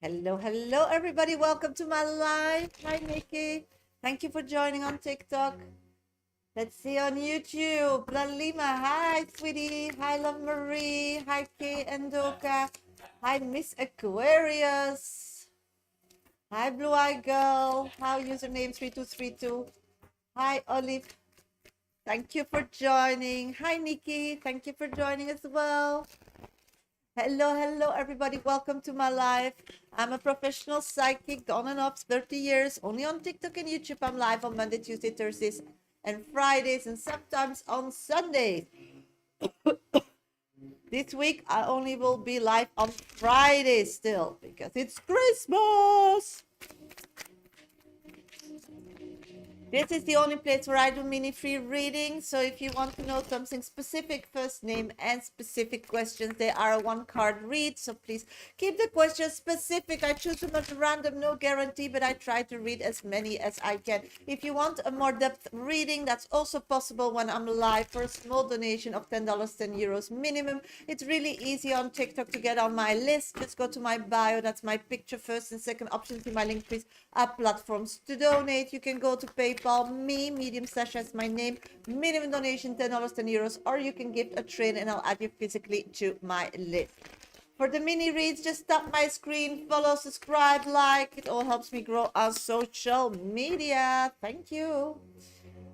Hello, everybody. Welcome to my live. Hi, Nikki. Thank you for joining on TikTok. Let's see on YouTube. Lalima. Hi, sweetie. Hi, Love Marie. Hi, Kay and Doka. Hi, Miss Aquarius. Hi, Blue Eye Girl. Hi, username 3232. Hi, Olive. Thank you for joining. Hi, Nikki. Thank you for joining as well. Hello, everybody. Welcome to my live. I'm a professional psychic, on and off 30 years, only on TikTok and YouTube. I'm live on Monday, Tuesday, Thursdays, and Fridays, and sometimes on Sundays. This week, I only will be live on Fridays still because it's Christmas. This is the only place where I do mini free readings. So if you want to know something specific, first name and specific questions, they are a one card read. So please keep the questions specific. I choose them at random, no guarantee, but I try to read as many as I can. If you want a more depth reading, that's also possible when I'm live for a small donation of $10, €10 minimum. It's really easy on TikTok to get on my list. Just go to my bio. That's my picture first and second options in my link, please. Platforms to donate. You can go to PayPal, medium Shasha is my name, minimum donation $10, €10, or you can gift a train and I'll add you physically to my list. For the mini reads, just tap my screen, follow, subscribe, like. It all helps me grow on social media. Thank you.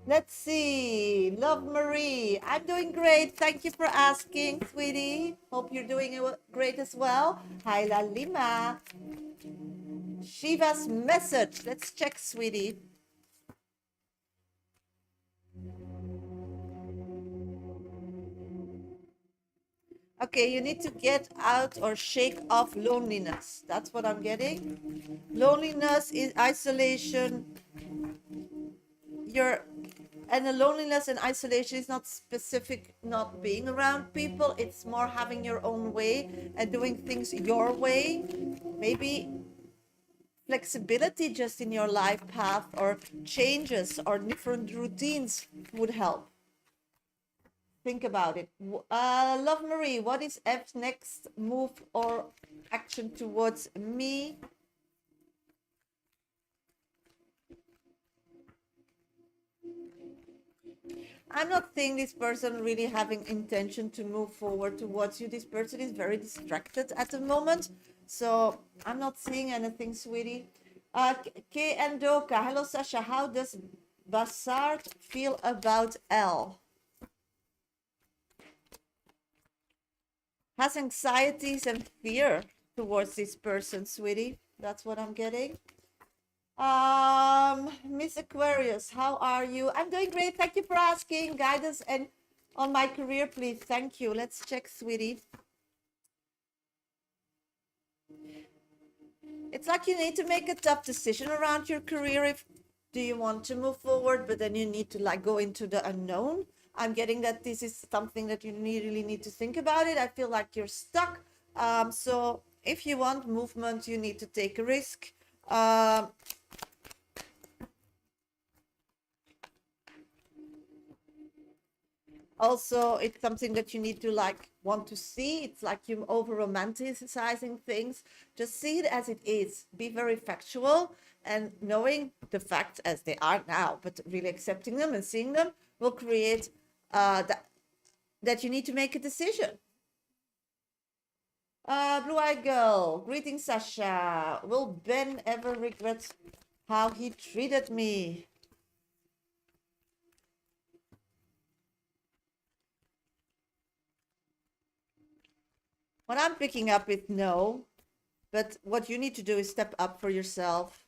Let's see. Love Marie. I'm doing great. Thank you for asking, sweetie. Hope you're doing great as well. Hi, La Lima. Shiva's message. Let's check, sweetie. Okay, you need to get out or shake off loneliness. That's what I'm getting. Loneliness is isolation. And the loneliness and isolation is not specific, not being around people. It's more having your own way and doing things your way. Maybe flexibility just in your life path or changes or different routines would help. Think about it. Love Marie, what is F's next move or action towards me? I'm not seeing this person really having intention to move forward towards you. This person is very distracted at the moment. So I'm not seeing anything, sweetie. K and Doka. Hello, Shasha. How does Bassard feel about L? Has anxieties and fear towards this person, sweetie. That's what I'm getting. Miss Aquarius, how are you? I'm doing great. Thank you for asking. Guidance and on my career, please. Thank you. Let's check, sweetie. It's like you need to make a tough decision around your career. If do you want to move forward, but then you need to like go into the unknown. I'm getting that this is something that you really need to think about it. I feel like you're stuck. So if you want movement, you need to take a risk. Also, it's something that you need to like want to see. It's like you're over romanticizing things. Just see it as it is. Be very factual and knowing the facts as they are now, but really accepting them and seeing them will create that you need to make a decision. Blue Eye Girl, greetings, Shasha. Will Ben ever regret how he treated me? What I'm picking up is no, but what you need to do is step up for yourself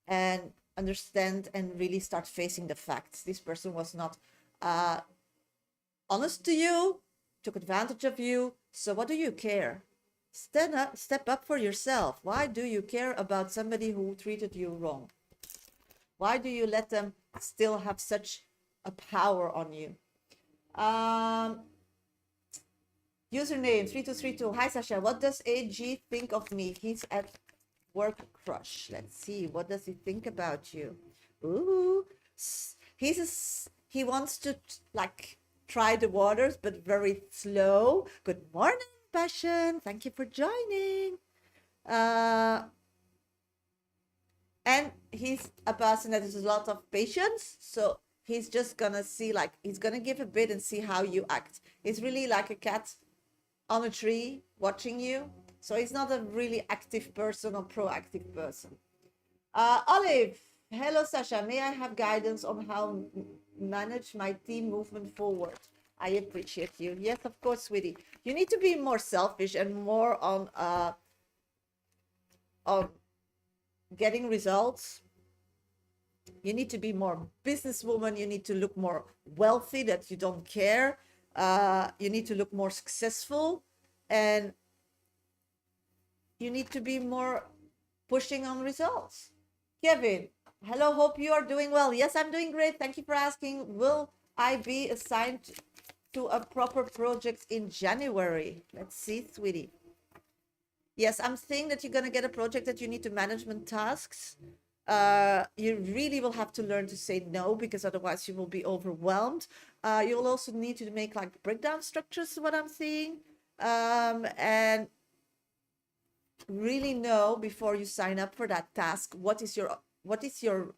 and understand and really start facing the facts. This person was not honest to you, took advantage of you. So what do you care? Step up for yourself. Why do you care about somebody who treated you wrong? Why do you let them still have such a power on you? Username 3232. Hi, Shasha. What does AG think of me? He's at work crush. Let's see. What does he think about you? Ooh. He wants to like try the waters, but very slow. Good morning, Passion. Thank you for joining. Uh, and he's a person that has a lot of patience. So he's just gonna see, like, he's gonna give a bit and see how you act. He's really like a cat on a tree watching you. So he's not a really active person or proactive person. Olive, hello Sasha. May I have guidance on how manage my team movement forward? I appreciate you. Yes, of course, sweetie. You need to be more selfish and more on getting results. You need to be more businesswoman. You need to look more wealthy, that you don't care. You need to look more successful, and you need to be more pushing on results. Kevin, hello, hope you are doing well. Yes, I'm doing great. Thank you for asking. Will I be assigned to a proper project in January? Let's see, sweetie. Yes, I'm saying that you're going to get a project that you need to management tasks. You really will have to learn to say no, because otherwise you will be overwhelmed. You'll also need to make like breakdown structures, what I'm seeing. And really know before you sign up for that task what is your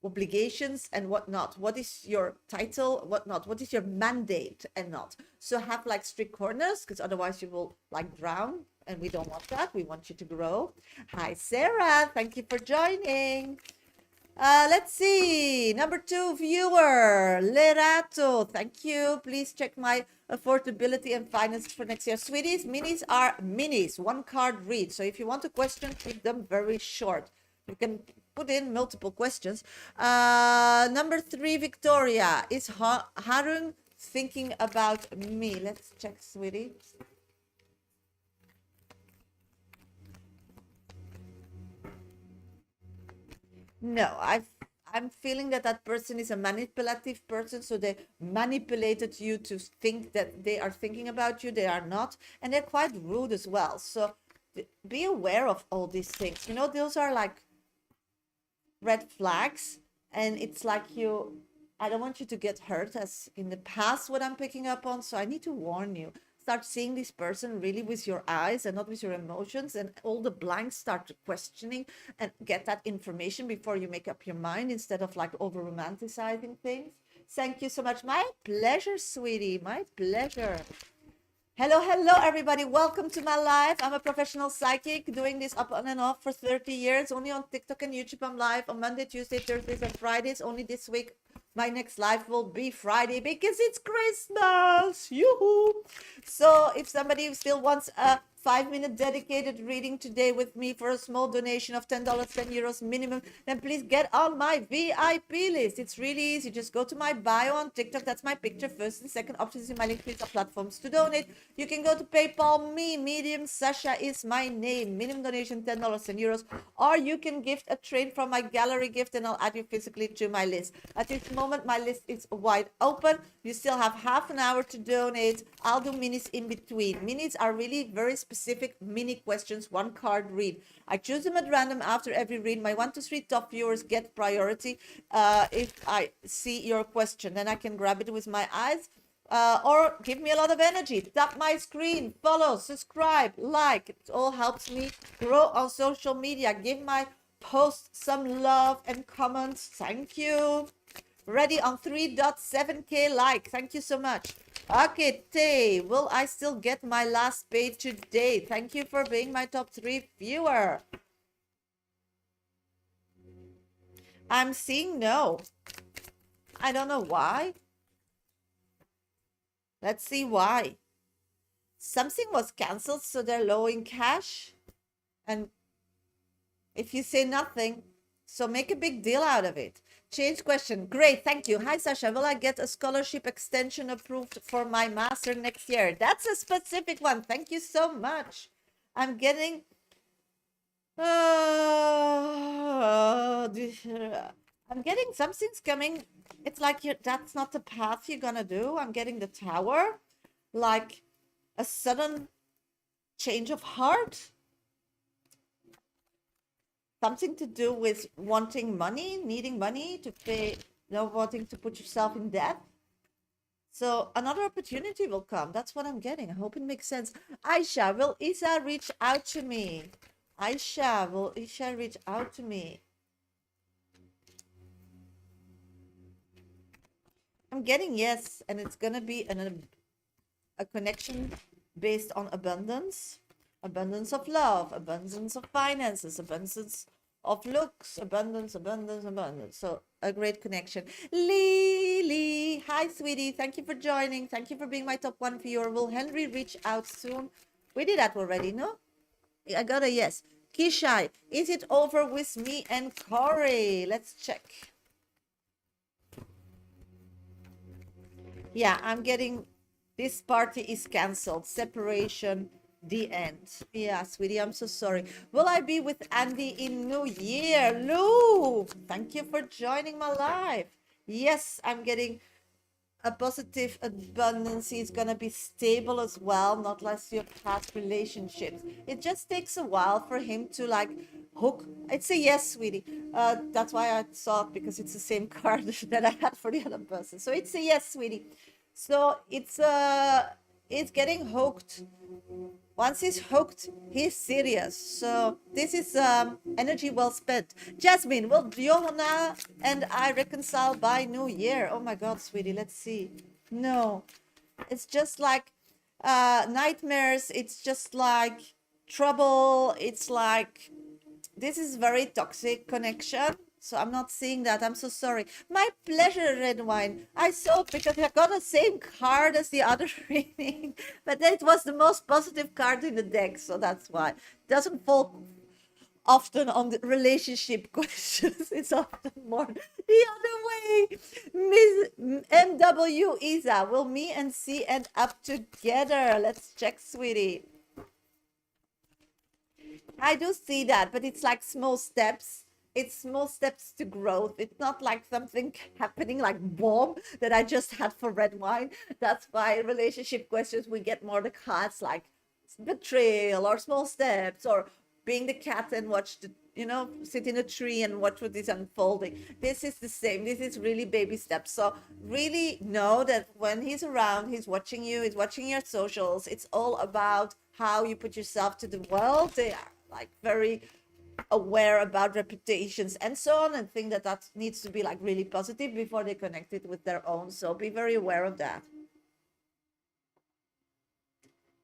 obligations and what not, what is your title, what not, what is your mandate and not. So have like strict corners, because otherwise you will like drown, and we don't want that. We want you to grow. Hi Sarah, thank you for joining. Let's see. Number 2 viewer, Lerato. Thank you. Please check my affordability and finance for next year. Sweeties, minis are minis, one card read. So if you want a question, keep them very short. You can put in multiple questions. Number 3, Victoria. Is Harun thinking about me? Let's check, sweetie. No, I'm feeling that that person is a manipulative person, so they manipulated you to think that they are thinking about you. They are not, and they're quite rude as well. So be aware of all these things. You know, those are like red flags, and it's like I don't want you to get hurt, as in the past what I'm picking up on. So I need to warn you. Start seeing this person really with your eyes and not with your emotions, and all the blanks start questioning and get that information before you make up your mind, instead of like over romanticizing things. Thank you so much. My pleasure, sweetie. My pleasure. Hello, everybody. Welcome to my live. I'm a professional psychic doing this up on and off for 30 years. Only on TikTok and YouTube I'm live on Monday, Tuesday, Thursdays, and Fridays. Only this week my next live will be Friday because it's Christmas. Yoo-hoo! So if somebody still wants a 5-minute dedicated reading today with me for a small donation of $10, €10 minimum, then please get on my VIP list. It's really easy. Just go to my bio on TikTok. That's my picture. First and second options in my link. Please are platforms to donate. You can go to PayPal me. Medium Sasha is my name. Minimum donation $10, €10. Or you can gift a train from my gallery gift, and I'll add you physically to my list. At this moment, my list is wide open. You still have half an hour to donate. I'll do minis in between. Minis are really very specific mini questions, one card read. I choose them at random after every read. My 1 to 3 top viewers get priority if I see your question. Then I can grab it with my eyes. Or give me a lot of energy. Tap my screen, follow, subscribe, like. It all helps me grow on social media. Give my post some love and comments. Thank you. Ready on 3.7K like. Thank you so much. Okay, Tay, will I still get my last pay today? Thank you for being my top 3 viewer. I'm seeing no. I don't know why. Let's see why. Something was canceled, so they're low in cash. And if you say nothing, so make a big deal out of it. Change question. Great, thank you. Hi, Sasha. Will I get a scholarship extension approved for my master next year? That's a specific one. Thank you so much. I'm getting... I'm getting something's coming. It's like that's not the path you're gonna do. I'm getting the tower. Like a sudden change of heart. Something to do with wanting money, needing money to pay, wanting to put yourself in debt. So another opportunity will come. That's what I'm getting. I hope it makes sense. Aisha, will Isa reach out to me? Aisha, will Aisha reach out to me? I'm getting yes, and it's gonna be a connection based on abundance, abundance of love, abundance of finances, abundance of looks, abundance. So a great connection. Lily, hi sweetie, thank you for joining. Thank you for being my top one viewer. Will Henry reach out soon? We did that already, no? I got a yes. Kishai, is it over with me and Corey? Let's check. Yeah, I'm getting this party is cancelled. Separation, the end. Yeah, sweetie, I'm so sorry. Will I be with Andy in New Year? Lou, thank you for joining my live. Yes, I'm getting a positive abundance is gonna be stable as well, not like your past relationships. It just takes a while for him to like hook. It's a yes, sweetie. That's why I saw it, because it's the same card that I had for the other person. So it's a yes, sweetie. So it's getting hooked. Once he's hooked, he's serious. So this is energy well spent. Jasmine, will Johanna and I reconcile by New Year? Oh my God, sweetie, let's see. No, it's just like nightmares. It's just like trouble. It's like this is very toxic connection. So I'm not seeing that. I'm so sorry. My pleasure, red wine. I saw it because I got the same card as the other reading, but it was the most positive card in the deck, so that's why. It doesn't fall often on the relationship questions. It's often more the other way. Miss MW Isa, will me and C end up together? Let's check, sweetie. I do see that, but it's like small steps. It's small steps to growth. It's not like something happening like bomb that I just had for red wine. That's why relationship questions we get more the cards like betrayal or small steps or being the cat and watch the sit in a tree and watch what is unfolding. This is the same. This is really baby steps. So really know that when he's around, he's watching you, he's watching your socials. It's all about how you put yourself to the world. They are like very aware about reputations and so on, and think that that needs to be like really positive before they connect it with their own. So be very aware of that.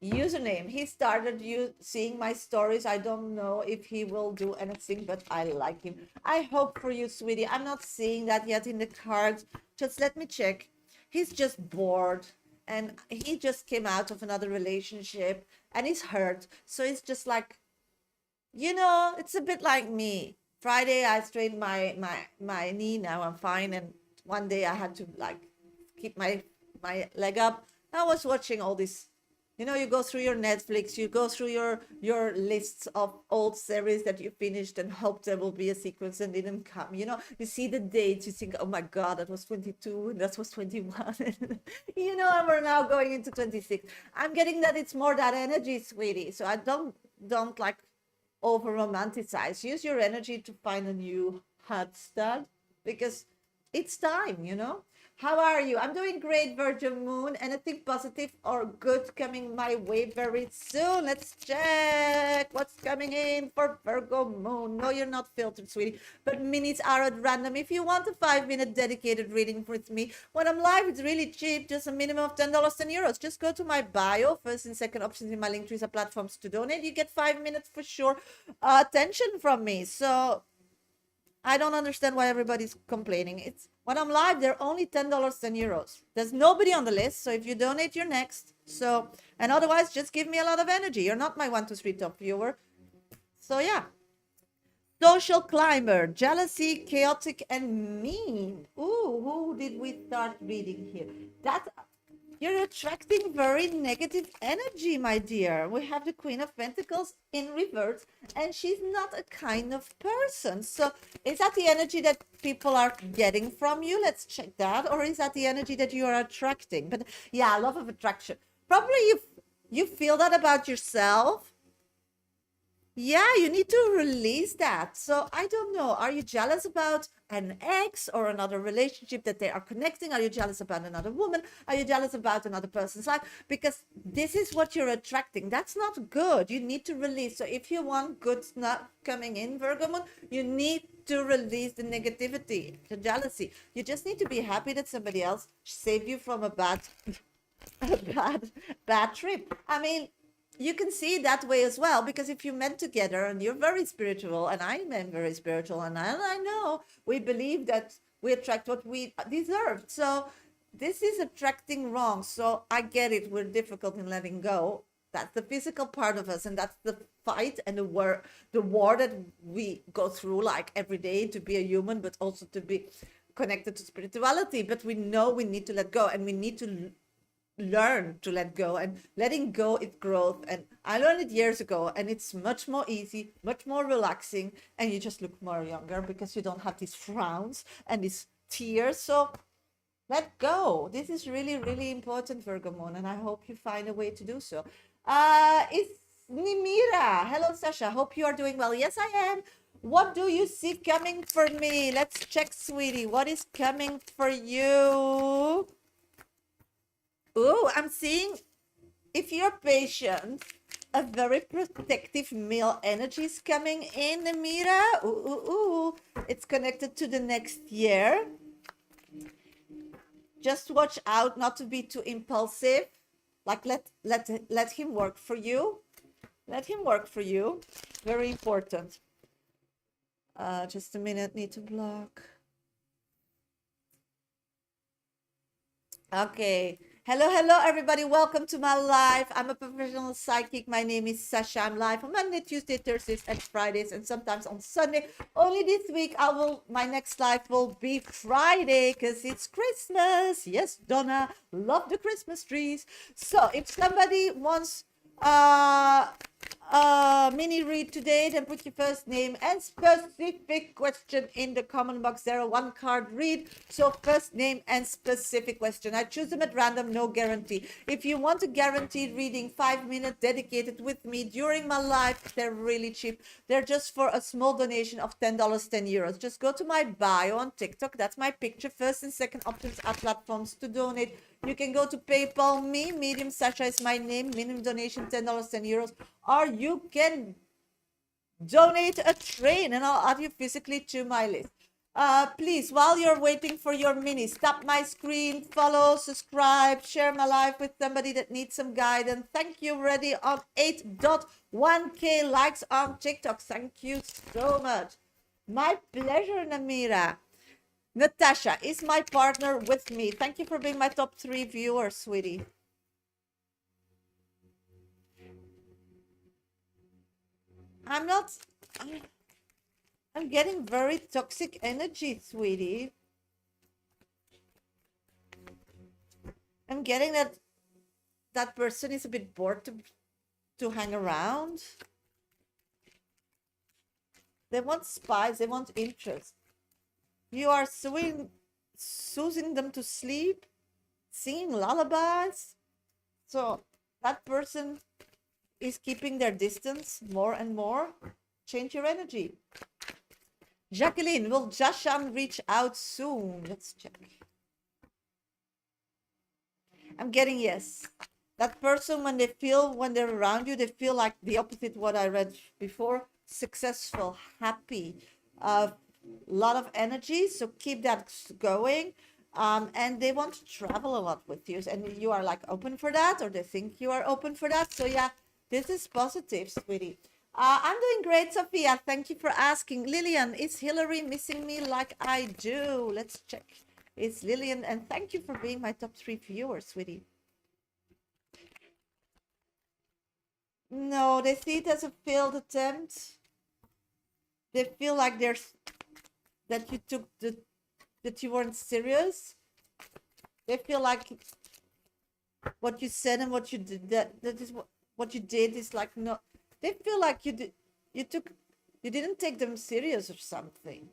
Username, he started you seeing my stories. I don't know if he will do anything, but I like him. I hope for you, sweetie. I'm not seeing that yet in the cards. Just let me check. He's just bored, and he just came out of another relationship and he's hurt. So it's just like, it's a bit like me. Friday I strained my knee. Now I'm fine, and one day I had to like keep my leg up. I was watching all this. You go through your Netflix, you go through your lists of old series that you finished and hope there will be a sequence and didn't come. You see the dates, you think, oh my God, that was 22 and that was 21. And we're now going into 26. I'm getting that it's more that energy, sweetie. So I don't like over romanticize. Use your energy to find a new hot stud, because it's time. How are you? I'm doing great, Virgin Moon. Anything positive or good coming my way very soon? Let's check what's coming in for Virgo Moon. No, you're not filtered, sweetie, but minutes are at random. If you want a 5-minute dedicated reading with me, when I'm live, it's really cheap, just a minimum of $10, 10 euros. Just go to my bio. First and second options in my link trees are platforms to donate. You get 5 minutes for sure attention from me. So I don't understand why everybody's complaining. It's when I'm live, they're only $10, 10 euros. There's nobody on the list. So if you donate, you're next. So, and otherwise, just give me a lot of energy. You're not my 1, 2, 3 top viewer. So yeah. Social climber, jealousy, chaotic, and mean. Ooh, who did we start reading here? You're attracting very negative energy, my dear. We have the Queen of Pentacles in reverse, and she's not a kind of person. So is that the energy that people are getting from you? Let's check that. Or is that the energy that you are attracting? But yeah, love of attraction. Probably you feel that about yourself. Yeah, you need to release that. So I don't know. Are you jealous about an ex or another relationship that they are connecting? Are you jealous about another woman? Are you jealous about another person's life? Because this is what you're attracting. That's not good. You need to release. So if you want good stuff coming in, Virgo moon, you need to release the negativity, the jealousy. You just need to be happy that somebody else saved you from a bad a bad trip. I mean, you can see it that way as well, because if you met together and you're very spiritual and I'm very spiritual, and I know we believe that we attract what we deserve. So this is attracting wrong. So I get it, we're difficult in letting go. That's the physical part of us, and that's the fight and the war that we go through like every day to be a human, but also to be connected to spirituality. But we know we need to let go, and we need to learn to let go, and letting go is growth. And I learned it years ago, and it's much more easy, much more relaxing, and you just look more younger because you don't have these frowns and these tears. So let go. This is really, really important, Virgo moon, and I hope you find a way to do so. It's Nimira. Hello, Shasha. Hope you are doing well. Yes, I am. What do you see coming for me? Let's check, sweetie. What is coming for you? Oh, I'm seeing, if you're patient, a very protective male energy is coming in, Amira. Ooh, ooh, ooh. It's connected to the next year. Just watch out not to be too impulsive. Like let him work for you. Let him work for you. Very important. Just a minute, need to block. Okay. Hello, everybody. Welcome to my live. I'm a professional psychic. My name is Shasha. I'm live on Monday, Tuesday, Thursdays, and Fridays, and sometimes on Sunday. Only this week, my next live will be Friday because it's Christmas. Yes, Donna, love the Christmas trees. So if somebody wants mini read today, then put your first name and specific question in the comment box. There are one card read, so first name and specific question. I choose them at random, no guarantee. If you want a guaranteed reading, 5 minutes dedicated with me during my life, they're really cheap. They're just for a small donation of $10, €10. Just go to my bio on TikTok. That's my picture. First and second options are platforms to donate. You can go to PayPal me, Medium Shasha is my name, minimum donation $10, €10, or you can donate a train and I'll add you physically to my list. Please, while you're waiting for your mini, stop my screen, follow, subscribe, share my life with somebody that needs some guidance. Thank you already on 8.1k likes on TikTok. Thank you so much. My pleasure, Namira. Natasha is my partner with me. Thank you for being my top 3 viewer, sweetie. I'm not... I'm getting very toxic energy, sweetie. I'm getting that person is a bit bored to hang around. They want spice, they want interest. You are soothing them to sleep, singing lullabies. So that person is keeping their distance more and more. Change your energy. Jacqueline, will Jashan reach out soon? Let's check. I'm getting yes. That person, when they're around you, they feel like the opposite what I read before. Successful, happy, a lot of energy. So keep that going. And they want to travel a lot with you. And you are like open for that, or they think you are open for that. So yeah, this is positive, sweetie. I'm doing great, Sophia. Thank you for asking. Lillian, is Hillary missing me like I do? Let's check. It's Lillian, and thank you for being my top 3 viewers, sweetie. No, they see it as a failed attempt. They feel like that you weren't serious. They feel like what you said and what you did, that is what you did is like, no, they feel like you didn't take them serious or something.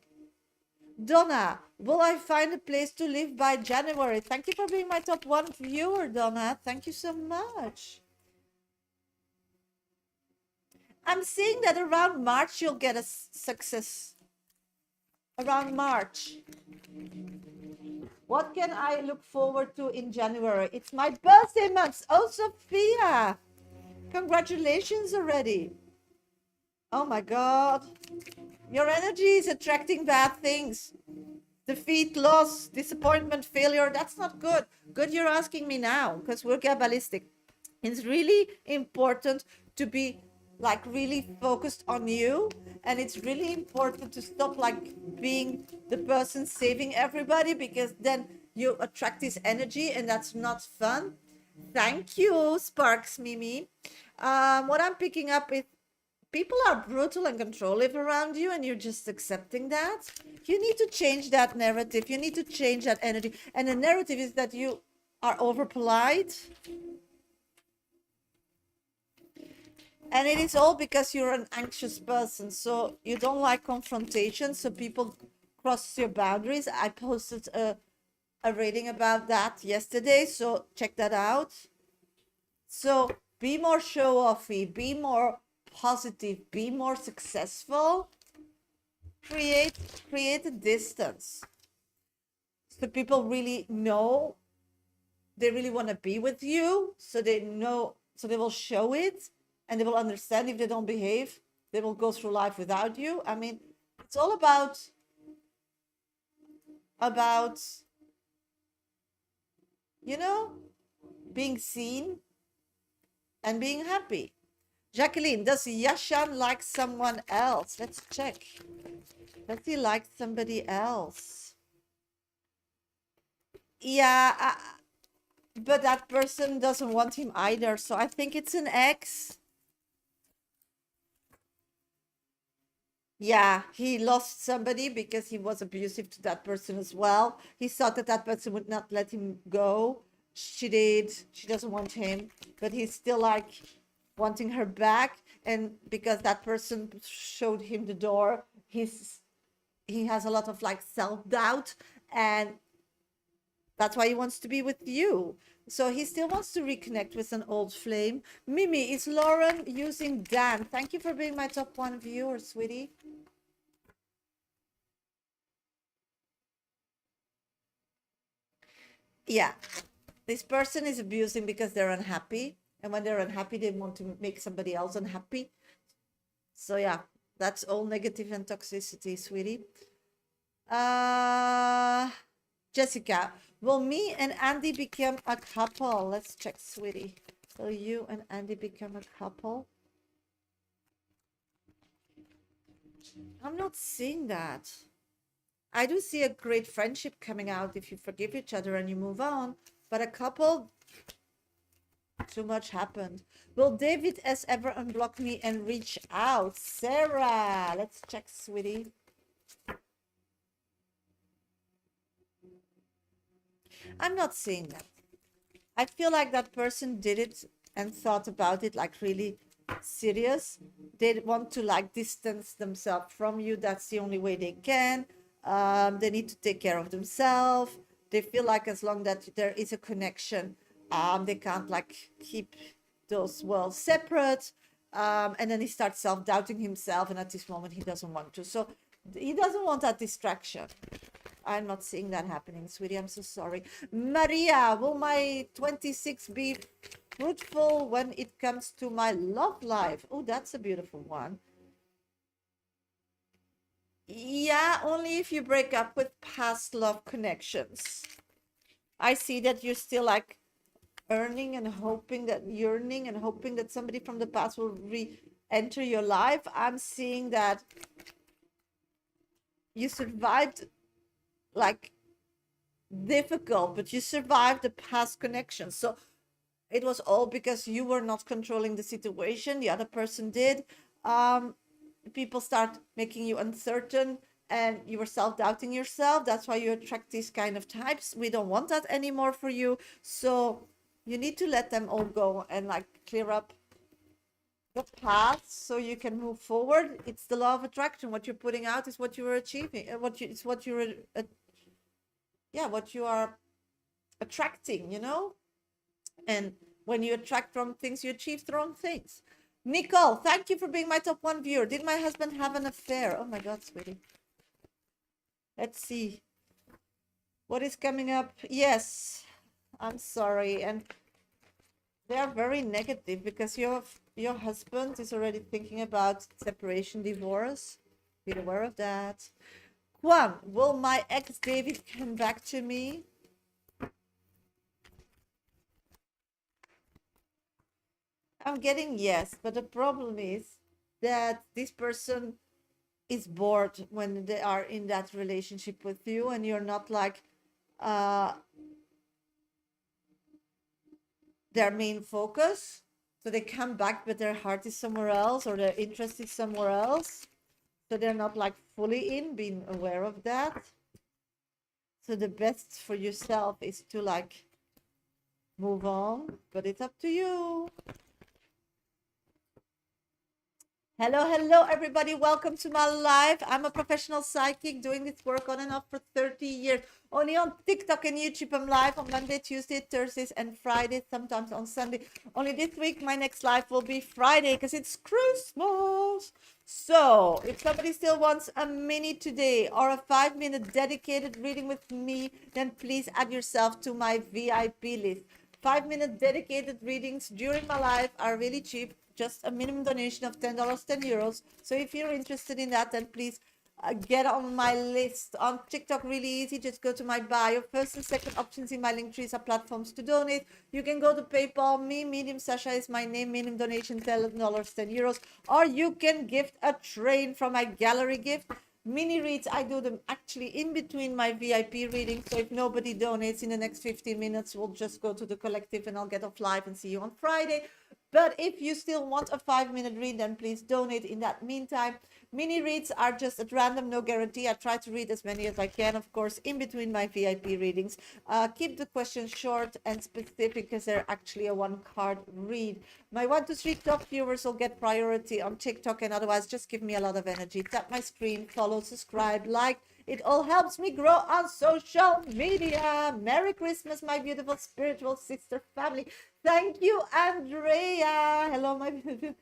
Donna, will I find a place to live by January? Thank you for being my top 1 viewer, Donna. Thank you so much. I'm seeing that around March you'll get a success. Around March. What can I look forward to in January? It's my birthday month. Oh, Sophia. Congratulations already. Oh my God. Your energy is attracting bad things. Defeat, loss, disappointment, failure. That's not good. Good you're asking me now because we're Kabbalistic. It's really important to be like really focused on you, and it's really important to stop like being the person saving everybody, because then you attract this energy and that's not fun. Thank you, Sparks Mimi. What I'm picking up is people are brutal and controlling around you, and you're just accepting that. You need to change that narrative. You need to change that energy. And the narrative is that you are over polite. And it is all because you're an anxious person. So you don't like confrontation. So people cross your boundaries. I posted a reading about that yesterday. So check that out. So be more show-offy, be more positive, be more successful. Create a distance. So people really know they really want to be with you. So they know, so they will show it. And they will understand. If they don't behave, they will go through life without you. I mean, it's all about you know, being seen and being happy. Jacqueline, does Yashan like someone else? Let's check. Does he like somebody else? Yeah, but that person doesn't want him either. So I think it's an ex. Yeah, he lost somebody because he was abusive to that person as well. He thought that that person would not let him go. She did. She doesn't want him, but he's still like wanting her back. And because that person showed him the door, he has a lot of like self-doubt, and that's why he wants to be with you. So he still wants to reconnect with an old flame. Mimi, is Lauren using Dan? Thank you for being my top one viewer, sweetie. Yeah, this person is abusing because they're unhappy. And when they're unhappy, they want to make somebody else unhappy. So yeah, that's all negative and toxicity, sweetie. Jessica, will me and Andy become a couple? Let's check, sweetie. Will you and Andy become a couple? I'm not seeing that. I do see a great friendship coming out if you forgive each other and you move on. But a couple, too much happened. Will David S. ever unblock me and reach out? Sarah, let's check, sweetie. I'm not seeing that. I feel like that person did it and thought about it like really serious. They want to like distance themselves from you. That's the only way they can. They need to take care of themselves. They feel like as long that there is a connection, they can't like keep those worlds separate. And then he starts self-doubting himself, and at this moment he doesn't want to. So he doesn't want that distraction. I'm not seeing that happening, sweetie. I'm so sorry. Maria, will my 26 be fruitful when it comes to my love life? Oh, that's a beautiful one. Yeah, only if you break up with past love connections. I see that you're still like yearning and hoping that somebody from the past will re-enter your life. I'm seeing that you survived like difficult, but you survived the past connection. So it was all because you were not controlling the situation, the other person did. People start making you uncertain, and you were self-doubting yourself. That's why you attract these kind of types. We don't want that anymore for you. So you need to let them all go and like clear up the path so you can move forward. It's the law of attraction. What you're putting out is what you are achieving. What you are attracting, you know? And when you attract wrong things, you achieve wrong things. Nicole, thank you for being my top 1 viewer. Did my husband have an affair? Oh my God, sweetie. Let's see. What is coming up? Yes, I'm sorry. And they are very negative because your husband is already thinking about separation, divorce. Be aware of that. Juan, will my ex David come back to me? I'm getting yes, but the problem is that this person is bored when they are in that relationship with you and you're not like uh their main focus. So they come back, but their heart is somewhere else or their interest is somewhere else. So they're not like fully in, being aware of that. So the best for yourself is to like move on, but it's up to you. Hello, everybody. Welcome to my live. I'm a professional psychic doing this work on and off for 30 years. Only on TikTok and YouTube, I'm live on Monday, Tuesday, Thursdays, and Fridays, sometimes on Sunday. Only this week, my next live will be Friday because it's Christmas. So, if somebody still wants a mini today or a 5-minute dedicated reading with me, then please add yourself to my VIP list. 5-minute dedicated readings during my life are really cheap, just a minimum donation of $10, €10. So if you're interested in that, then please get on my list. On TikTok, really easy. Just go to my bio. First and second options in my link trees are platforms to donate. You can go to PayPal. Me, Medium Shasha is my name. Minimum donation $10, €10. Or you can gift a train from my gallery gift. Mini reads, I do them actually in between my VIP readings. So if nobody donates in the next 15 minutes, we'll just go to the collective and I'll get off live and see you on Friday. But if you still want a 5-minute read, then please donate in that meantime. Mini reads are just at random, no guarantee. I try to read as many as I can, of course, in between my VIP readings. Keep the questions short and specific because they're actually a 1-card read. My 1 to 3 top viewers will get priority on TikTok, and otherwise just give me a lot of energy. Tap my screen, follow, subscribe, like. It all helps me grow on social media. Merry Christmas, my beautiful spiritual sister family. Thank you, Andrea. Hello, my beautiful.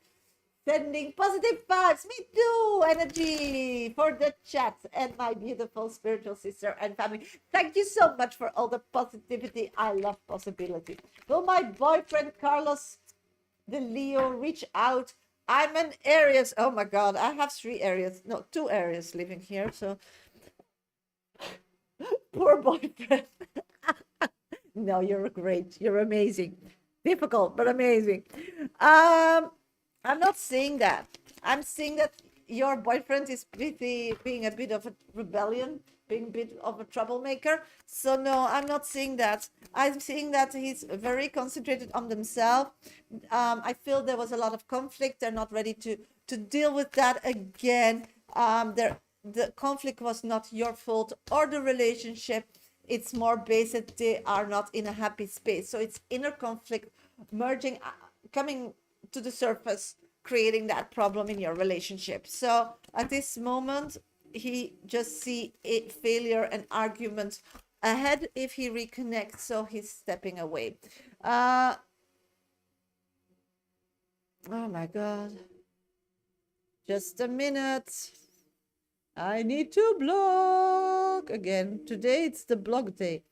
Sending positive vibes. Me too. Energy for the chat and my beautiful spiritual sister and family. Thank you so much for all the positivity. I love possibility. Will my boyfriend Carlos the Leo reach out? I'm an Aries. Oh my God. I have 3 Aries. No, 2 Aries living here. So poor boyfriend. No, you're great. You're amazing. Difficult, but amazing. I'm not saying that. I'm saying that your boyfriend is being a bit of a rebellion, being a bit of a troublemaker. So no, I'm not saying that. I'm saying that he's very concentrated on themselves. I feel there was a lot of conflict. They're not ready to deal with that again. The conflict was not your fault or the relationship. It's more based that they are not in a happy space. So it's inner conflict merging, coming to the surface, creating that problem in your relationship. So at this moment, he just see a failure and argument ahead if he reconnects. So he's stepping away. Oh my God. Just a minute. I need to block again. Today it's the block day.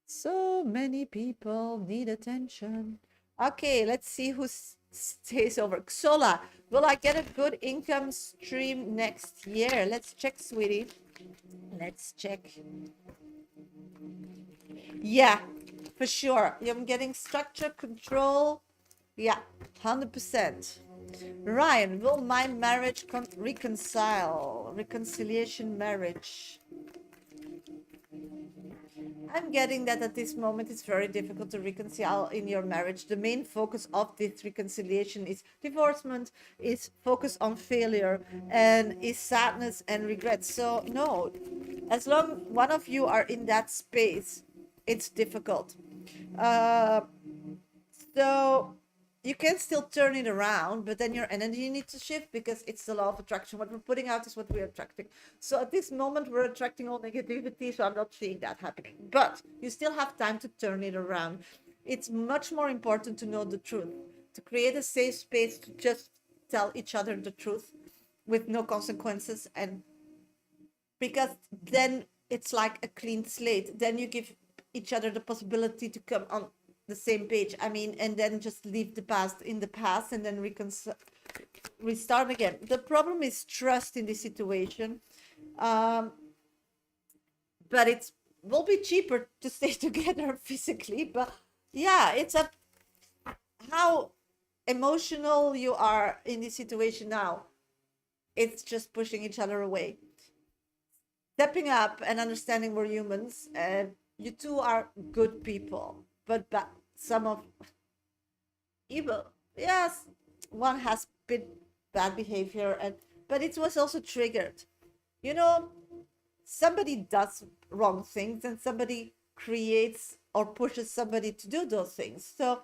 So many people need attention. Okay, let's see who stays over. Xola, will I get a good income stream next year? Let's check, sweetie. Let's check. Yeah, for sure. I'm getting structure, control. Yeah, 100%. Ryan, will my marriage reconcile? Reconciliation marriage. I'm getting that at this moment it's very difficult to reconcile in your marriage. The main focus of this reconciliation is divorcement, is focus on failure, and is sadness and regret. So no, as long one of you are in that space, it's difficult. So you can still turn it around, but then your energy needs to shift because it's the law of attraction. What we're putting out is what we're attracting. So at this moment, we're attracting all negativity, so I'm not seeing that happening. But you still have time to turn it around. It's much more important to know the truth, to create a safe space to just tell each other the truth with no consequences, and because then it's like a clean slate. Then you give each other the possibility to come on the same page. I mean, and then just leave the past in the past and then restart again. The problem is trust in this situation. But it will be cheaper to stay together physically. But yeah, it's up how emotional you are in this situation now. It's just pushing each other away. Stepping up and understanding we're humans, and you two are good people, but some of evil. Yes, one has been bad behavior, but it was also triggered. You know, somebody does wrong things, and somebody creates or pushes somebody to do those things. So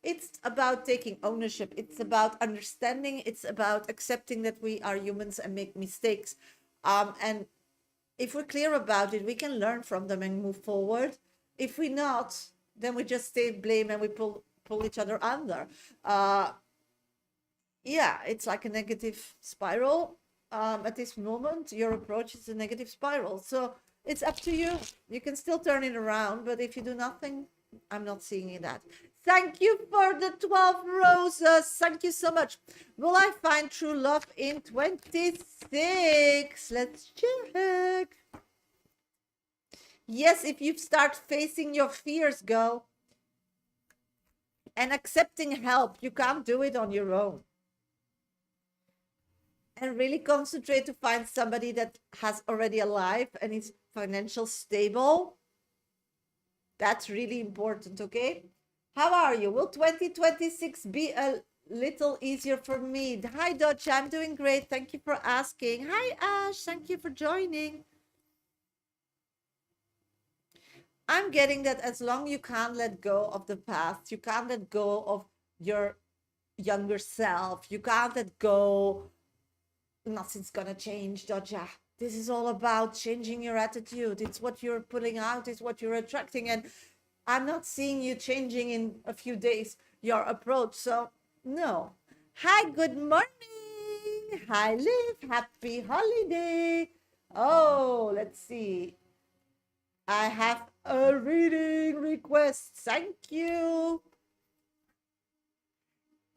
it's about taking ownership. It's about understanding. It's about accepting that we are humans and make mistakes. And if we're clear about it, we can learn from them and move forward. If we're not, then we just stay blame and we pull each other under. Yeah, it's like a negative spiral. At this moment, your approach is a negative spiral. So it's up to you. You can still turn it around, but if you do nothing, I'm not seeing that. Thank you for the 12 roses. Thank you so much. Will I find true love in 26? Let's check. Yes, if you start facing your fears, girl, and accepting help, you can't do it on your own. And really concentrate to find somebody that has already a life and is financially stable. That's really important, okay? How are you? Will 2026 be a little easier for me? Hi, Dodge. I'm doing great. Thank you for asking. Hi, Ash. Thank you for joining. I'm getting that as long you can't let go of the past, you can't let go of your younger self, you can't let go, nothing's gonna change, Dodja. This is all about changing your attitude. It's what you're putting out, it's what you're attracting. And I'm not seeing you changing in a few days your approach. So, no. Hi, good morning. Hi, Liv. Happy holiday. Oh, let's see. I have a reading request. Thank you.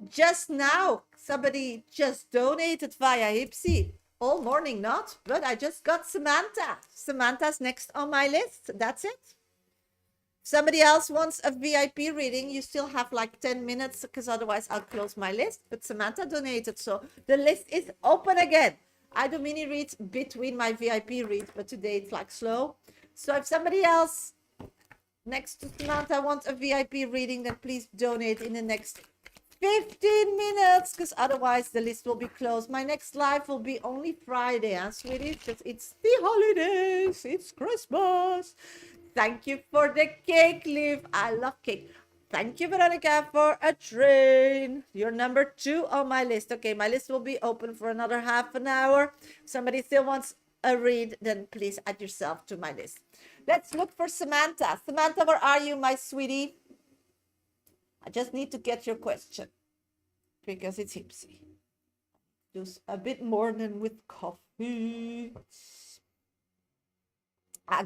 Just now, somebody just donated via Hipsy. All morning, not, but I just got Samantha. Samantha's next on my list. That's it. Somebody else wants a VIP reading, you still have like 10 minutes because otherwise I'll close my list. But Samantha donated, so the list is open again. I do mini reads between my VIP reads, but today it's like slow. So if somebody else next to Samantha wants a VIP reading, then please donate in the next 15 minutes, because otherwise the list will be closed. My next live will be only Friday, huh, sweetie? Because it's the holidays, it's Christmas. Thank you for the cake, Liv. I love cake. Thank you, Veronica, for a train. You're number 2 on my list. Okay, my list will be open for another half an hour. Somebody still wants a read, then please add yourself to my list. Let's look for Samantha. Samantha, where are you, my sweetie? I just need to get your question because it's Hipsy. Just a bit more than with coffee.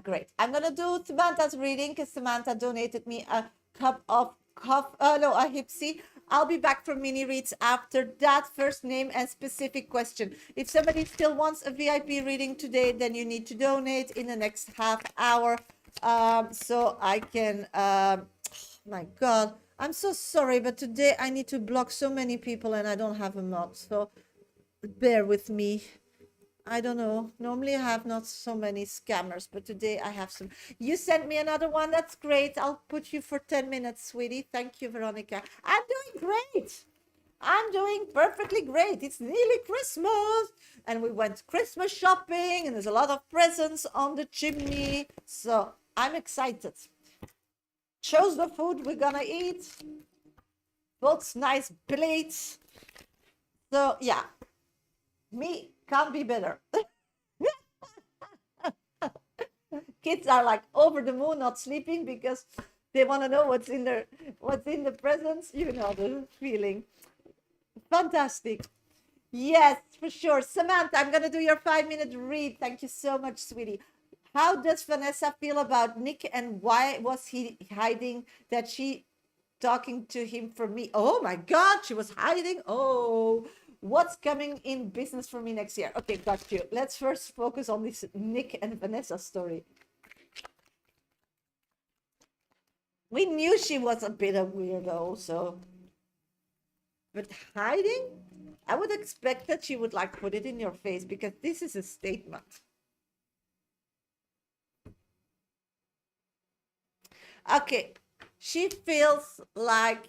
Great. I'm gonna do Samantha's reading because Samantha donated me a cup of coffee. A Hipsy. I'll be back for mini reads after that. First name and specific question. If somebody still wants a VIP reading today, then you need to donate in the next half hour. So I can. My God, I'm so sorry, but today I need to block so many people and I don't have a mod. So bear with me. I don't know. Normally I have not so many scammers, but today I have some. You sent me another one. That's great. I'll put you for 10 minutes, sweetie. Thank you, Veronica. I'm doing great. I'm doing perfectly great. It's nearly Christmas. And we went Christmas shopping and there's a lot of presents on the chimney. So I'm excited. Chose the food we're gonna eat. Both nice plates. So yeah, me can't be better. Kids are like over the moon, not sleeping because they want to know what's in the presents. You know the feeling. Fantastic. Yes, for sure. Samantha, I'm going to do your 5 minute read. Thank you so much, sweetie. How does Vanessa feel about Nick, and why was he hiding that she talking to him for me? Oh my God, she was hiding. Oh, what's coming in business for me next year? Okay, got you. Let's first focus on this Nick and Vanessa story. We knew she was a bit of weirdo, so. But hiding? I would expect that she would like put it in your face because this is a statement. Okay, she feels like,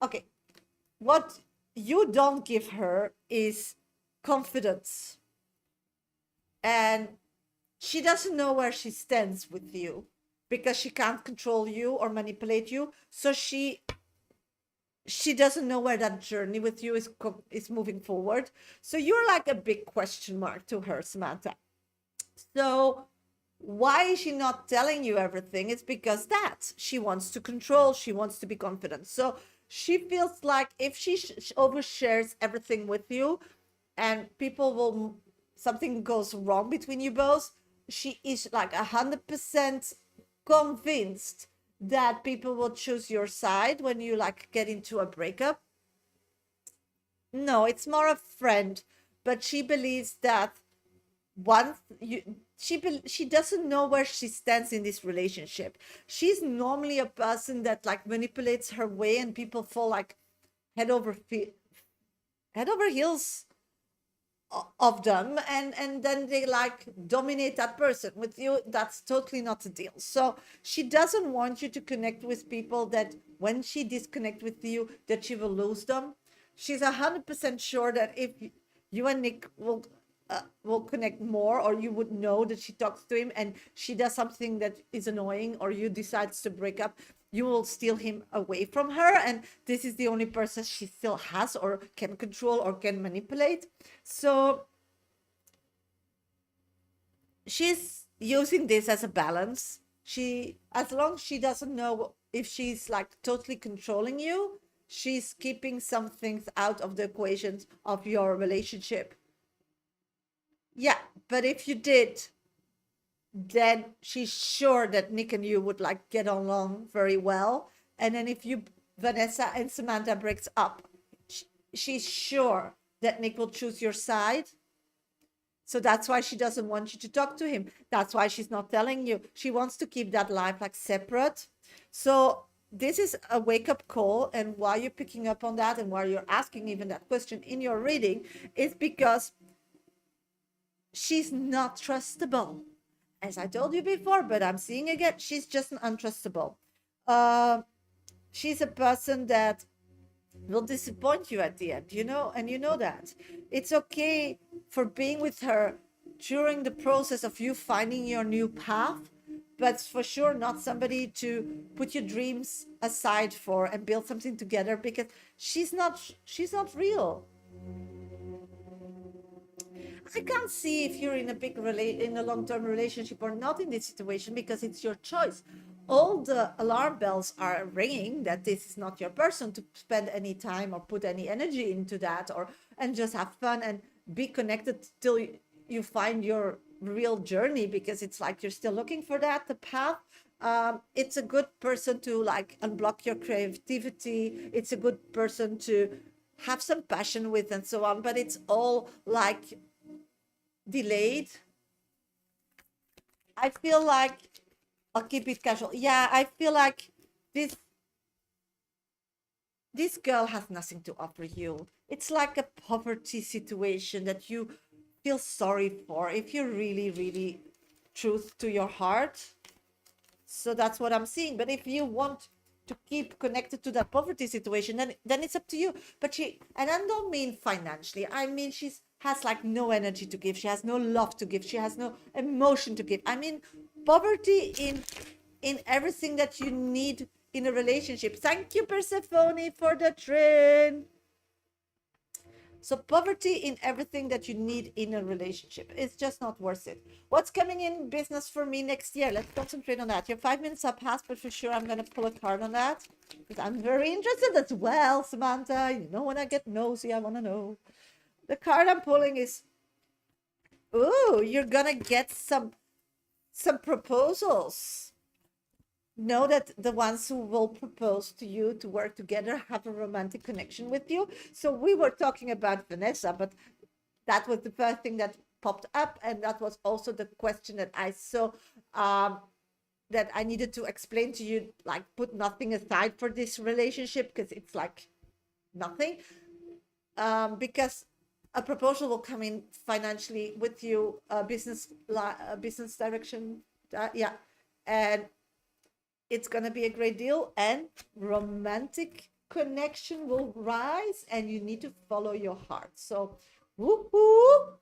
okay, what you don't give her is confidence. And she doesn't know where she stands with you because she can't control you or manipulate you. So she doesn't know where that journey with you is moving forward. So you're like a big question mark to her, Samantha. So why is she not telling you everything? It's because that she wants to control, she wants to be confident. So she feels like if she overshares everything with you and people will, something goes wrong between you both, she is like 100% convinced that people will choose your side when you like get into a breakup. No, it's more a friend, but she believes that once you she doesn't know where she stands in this relationship. She's normally a person that like manipulates her way and people fall like head over head over heels of them, and then they like dominate that person. With you, that's totally not the deal. So she doesn't want you to connect with people that when she disconnect with you that she will lose them. She's 100% sure that if you and Nick will connect more, or you would know that she talks to him and she does something that is annoying, or you decides to break up, you will steal him away from her, and this is the only person she still has or can control or can manipulate. So she's using this as a balance. She, as long as she doesn't know if she's like totally controlling you, she's keeping some things out of the equations of your relationship. Yeah, but if you did, then she's sure that Nick and you would like get along very well. And then if you, Vanessa and Samantha breaks up, she's sure that Nick will choose your side. So that's why she doesn't want you to talk to him. That's why she's not telling you. She wants to keep that life like separate. So this is a wake up call. And why you're picking up on that and why you're asking even that question in your reading is because she's not trustable. As I told you before, but I'm seeing again, she's just untrustable. Uh, she's a person that will disappoint you at the end, you know, and you know that. It's okay for being with her during the process of you finding your new path, but for sure not somebody to put your dreams aside for and build something together, because she's not real. I can't see if you're in a in a long-term relationship or not in this situation, because it's your choice. All the alarm bells are ringing that this is not your person to spend any time or put any energy into that, or and just have fun and be connected till you find your real journey, because it's like you're still looking for that, the path. It's a good person to like unblock your creativity. It's a good person to have some passion with and so on, but it's all like delayed. I feel like I'll keep it casual. Yeah, I feel like this this girl has nothing to offer you. It's like a poverty situation that you feel sorry for if you really, really truth to your heart. So that's what I'm seeing. But if you want to keep connected to that poverty situation, then it's up to you. But she, and I don't mean financially, I mean she's has like no energy to give, she has no love to give, she has no emotion to give. I mean poverty in everything that you need in a relationship. Thank you, Persephone, for the train. So poverty in everything that you need in a relationship, it's just not worth it. What's coming in business for me next year? Let's concentrate on that. Your 5 minutes are past, but for sure I'm going to pull a card on that because I'm very interested as well, Samantha. You know, when I get nosy, I want to know. The card I'm pulling is, ooh, you're going to get some proposals. Know that the ones who will propose to you to work together have a romantic connection with you. So we were talking about Vanessa, but that was the first thing that popped up, and that was also the question that I saw, that I needed to explain to you, like put nothing aside for this relationship because it's like nothing, because a proposal will come in financially with you, business direction, yeah, and it's going to be a great deal, and romantic connection will rise, and you need to follow your heart. So woohoo,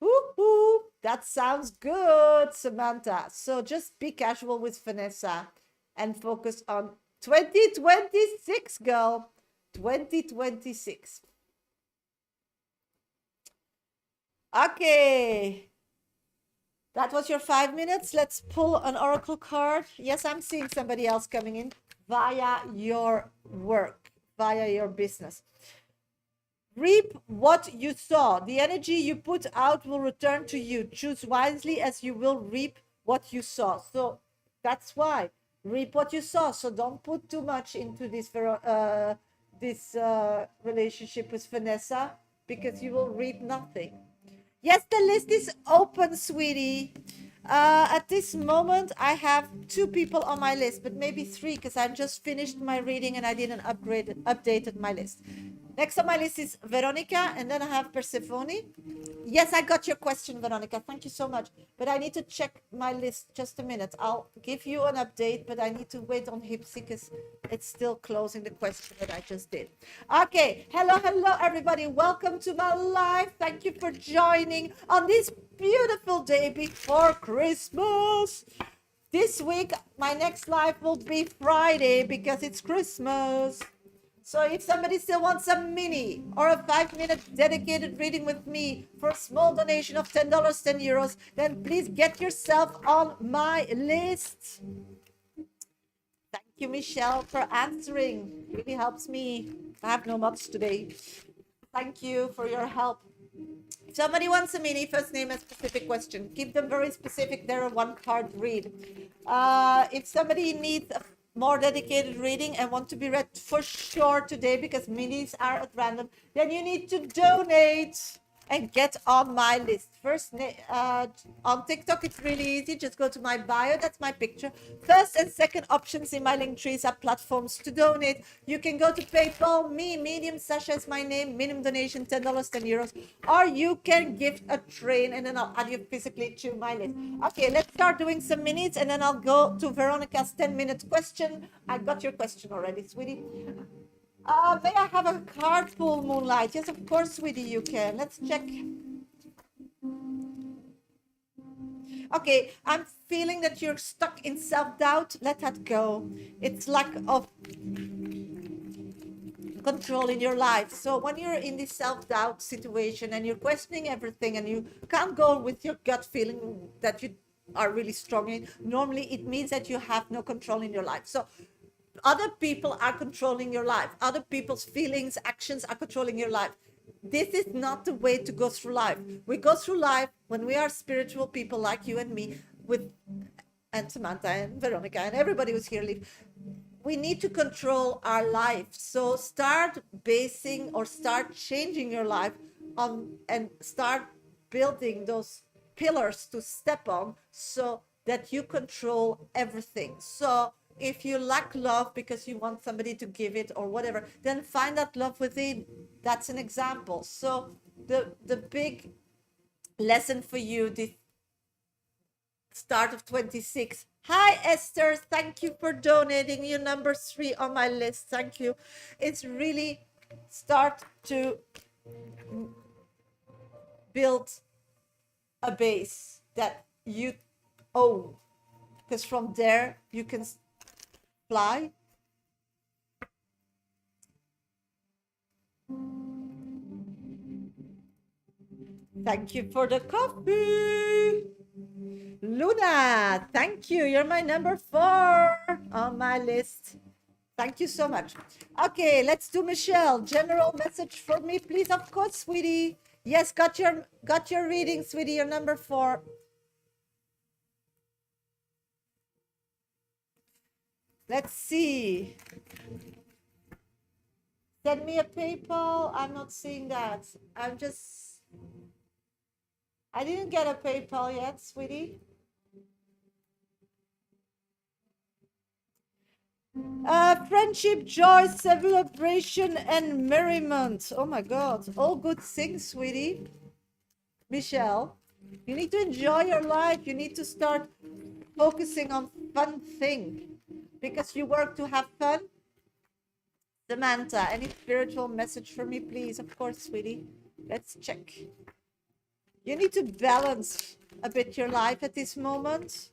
woohoo, that sounds good, Samantha. So just be casual with Vanessa and focus on 2026, girl. 2026. Okay, that was your 5 minutes. Let's pull an oracle card. Yes, I'm seeing somebody else coming in via your work, via your business. Reap what you sow. The energy you put out will return to you. Choose wisely, as you will reap what you sow. So that's why, reap what you sow. So don't put too much into this relationship with Vanessa, because you will reap nothing. Yes, the list is open, sweetie. At this moment, I have 2 people on my list, but maybe 3, because I just finished my reading and I didn't updated my list. Next on my list is Veronica, and then I have Persephone. Yes, I got your question, Veronica. Thank you so much. But I need to check my list. Just a minute. I'll give you an update, but I need to wait on Hipsy because it's still closing the question that I just did. Okay. Hello, everybody. Welcome to my live. Thank you for joining on this beautiful day before Christmas. This week, my next live will be Friday because it's Christmas. So if somebody still wants a mini or a 5-minute dedicated reading with me for a small donation of $10, €10, then please get yourself on my list. Thank you, Michelle, for answering. Really helps me. I have no mods today. Thank you for your help. If somebody wants a mini, first name and specific question. Keep them very specific. They're a 1-card read. If somebody needs a more dedicated reading and want to be read for sure today, because minis are at random, then you need to donate and get on my list. First, on TikTok, it's really easy. Just go to my bio. That's my picture. First and second options in my link trees are platforms to donate. You can go to PayPal, Medium, Shasha is my name, minimum donation, $10, €10. Or you can gift a train, and then I'll add you physically to my list. Okay, let's start doing some minutes, and then I'll go to Veronica's 10-minute question. I got your question already, sweetie. May I have a card pull, Moonlight? Yes, of course, sweetie, you can. Let's check. Okay, I'm feeling that you're stuck in self-doubt. Let that go. It's lack of control in your life. So when you're in this self-doubt situation and you're questioning everything and you can't go with your gut feeling that you are really strong in, normally it means that you have no control in your life. So other people are controlling your life. Other people's feelings, actions are controlling your life. This is not the way to go through life. We go through life when we are spiritual people like you and me, and Samantha and Veronica and everybody who's here. We need to control our life. So start basing or start changing your life on, and start building those pillars to step on so that you control everything. So if you lack love because you want somebody to give it or whatever, then find that love within. That's an example. So the big lesson for you this start of 26. Hi, Esther. Thank you for donating. You're number 3 on my list. Thank you. It's really start to build a base that you own, because from there you can fly. Thank you for the coffee. Luna, thank you. You're my number 4 on my list. Thank you so much. Okay, let's do Michelle. General message for me, please. Of course, sweetie. Yes, got your reading, sweetie. You're number 4. Let's see. Send me a PayPal. I'm not seeing that. I didn't get a PayPal yet, sweetie. Friendship, joy, celebration, and merriment. Oh my God. All good things, sweetie. Michelle, you need to enjoy your life. You need to start focusing on fun thing because you work to have fun. Samantha, any spiritual message for me, please? Of course, sweetie. Let's check. You need to balance a bit your life at this moment.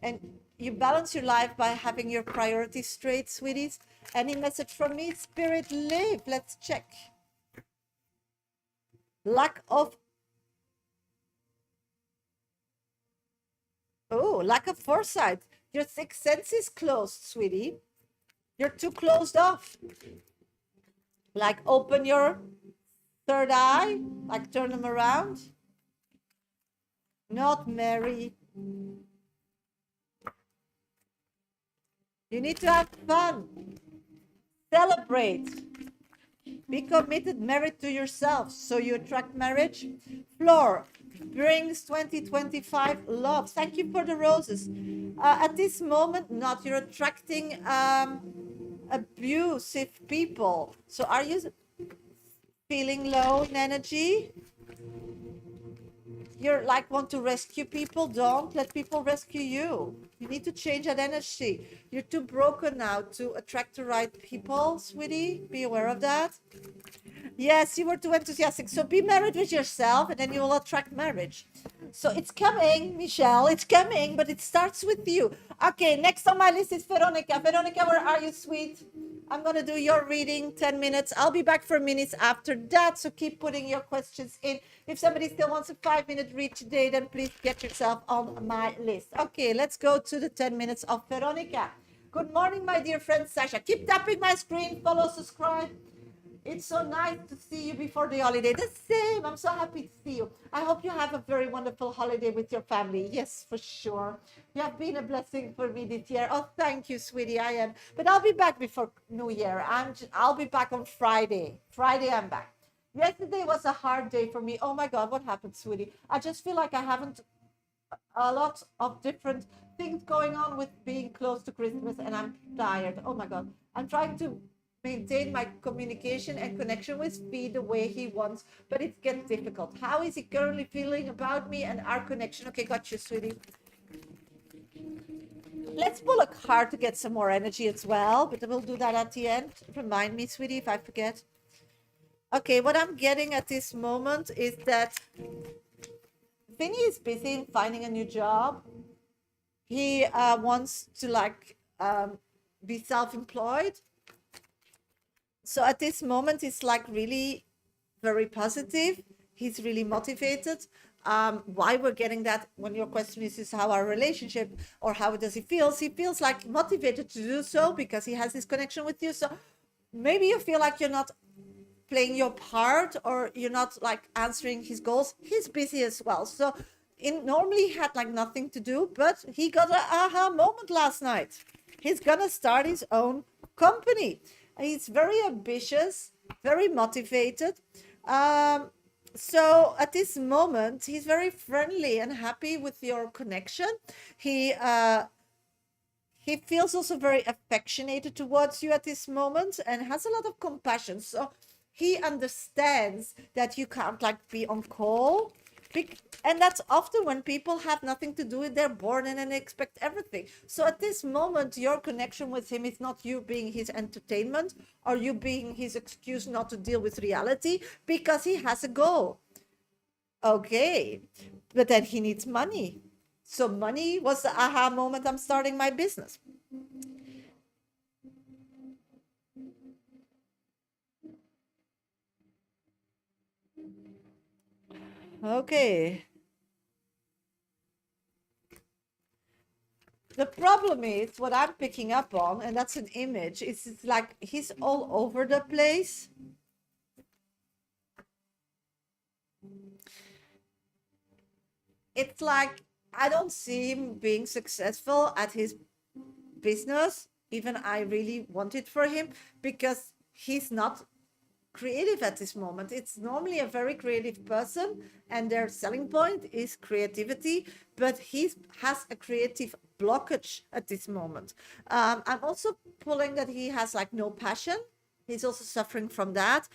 And you balance your life by having your priorities straight, sweeties. Any message from me? Spirit, live. Let's check. Lack of foresight. Your sixth sense is closed, sweetie. You're too closed off. Like open your third eye, like turn them around. Not Mary. You need to have fun. Celebrate. Be committed, married to yourself, so you attract marriage. Floor brings 2025 love. Thank you for the roses. At this moment, not. You're attracting abusive people. So are you feeling low in energy? You're like want to rescue people. Don't let people rescue you. You need to change that energy. You're too broken now to attract the right people, sweetie. Be aware of that. Yes, you were too enthusiastic. So be married with yourself and then you will attract marriage. So it's coming, Michelle. It's coming, but it starts with you. Okay, next on my list is Veronica. Veronica, where are you, sweet? I'm going to do your reading 10 minutes. I'll be back for minutes after that. So keep putting your questions in. If somebody still wants a 5-minute read today, then please get yourself on my list. Okay, let's go to the 10 minutes of Veronica. Good morning, my dear friend Shasha. Keep tapping my screen. Follow, subscribe. It's so nice to see you before the holiday. The same. I'm so happy to see you. I hope you have a very wonderful holiday with your family. Yes, for sure. You have been a blessing for me this year. Oh, thank you, sweetie. I am. But I'll be back before New Year. I'll be back on Friday. Friday, I'm back. Yesterday was a hard day for me. Oh my God, what happened, sweetie? I just feel like I haven't a lot of different things going on with being close to Christmas and I'm tired. Oh my God. I'm trying to maintain my communication and connection with Fee the way he wants, but it gets difficult. How is he currently feeling about me and our connection? Okay, got you, sweetie. Let's pull a card to get some more energy as well, but we'll do that at the end. Remind me, sweetie, if I forget. Okay, what I'm getting at this moment is that Vinny is busy in finding a new job. He wants to be self-employed. So at this moment, it's like really very positive. He's really motivated. Why we're getting that, when your question is how our relationship or how does he feels like motivated to do so because he has this connection with you. So maybe you feel like you're not playing your part or you're not like answering his goals. He's busy as well. So normally he had like nothing to do, but he got an aha moment last night. He's gonna start his own company. He's very ambitious, very motivated. So at this moment, he's very friendly and happy with your connection. He feels also very affectionated towards you at this moment and has a lot of compassion. So he understands that you can't like be on call. And that's often when people have nothing to do with, they're born in and they expect everything. So at this moment, your connection with him is not you being his entertainment or you being his excuse not to deal with reality, because he has a goal. Okay, but then he needs money. So money was the aha moment. I'm starting my business. Okay. The problem is what I'm picking up on, and that's an image, is it's like he's all over the place. It's like I don't see him being successful at his business. Even I really want it for him because he's not creative at this moment. It's normally a very creative person, and their selling point is creativity, but he has a creative blockage at this moment. I'm also pulling that he has like no passion. He's also suffering from that.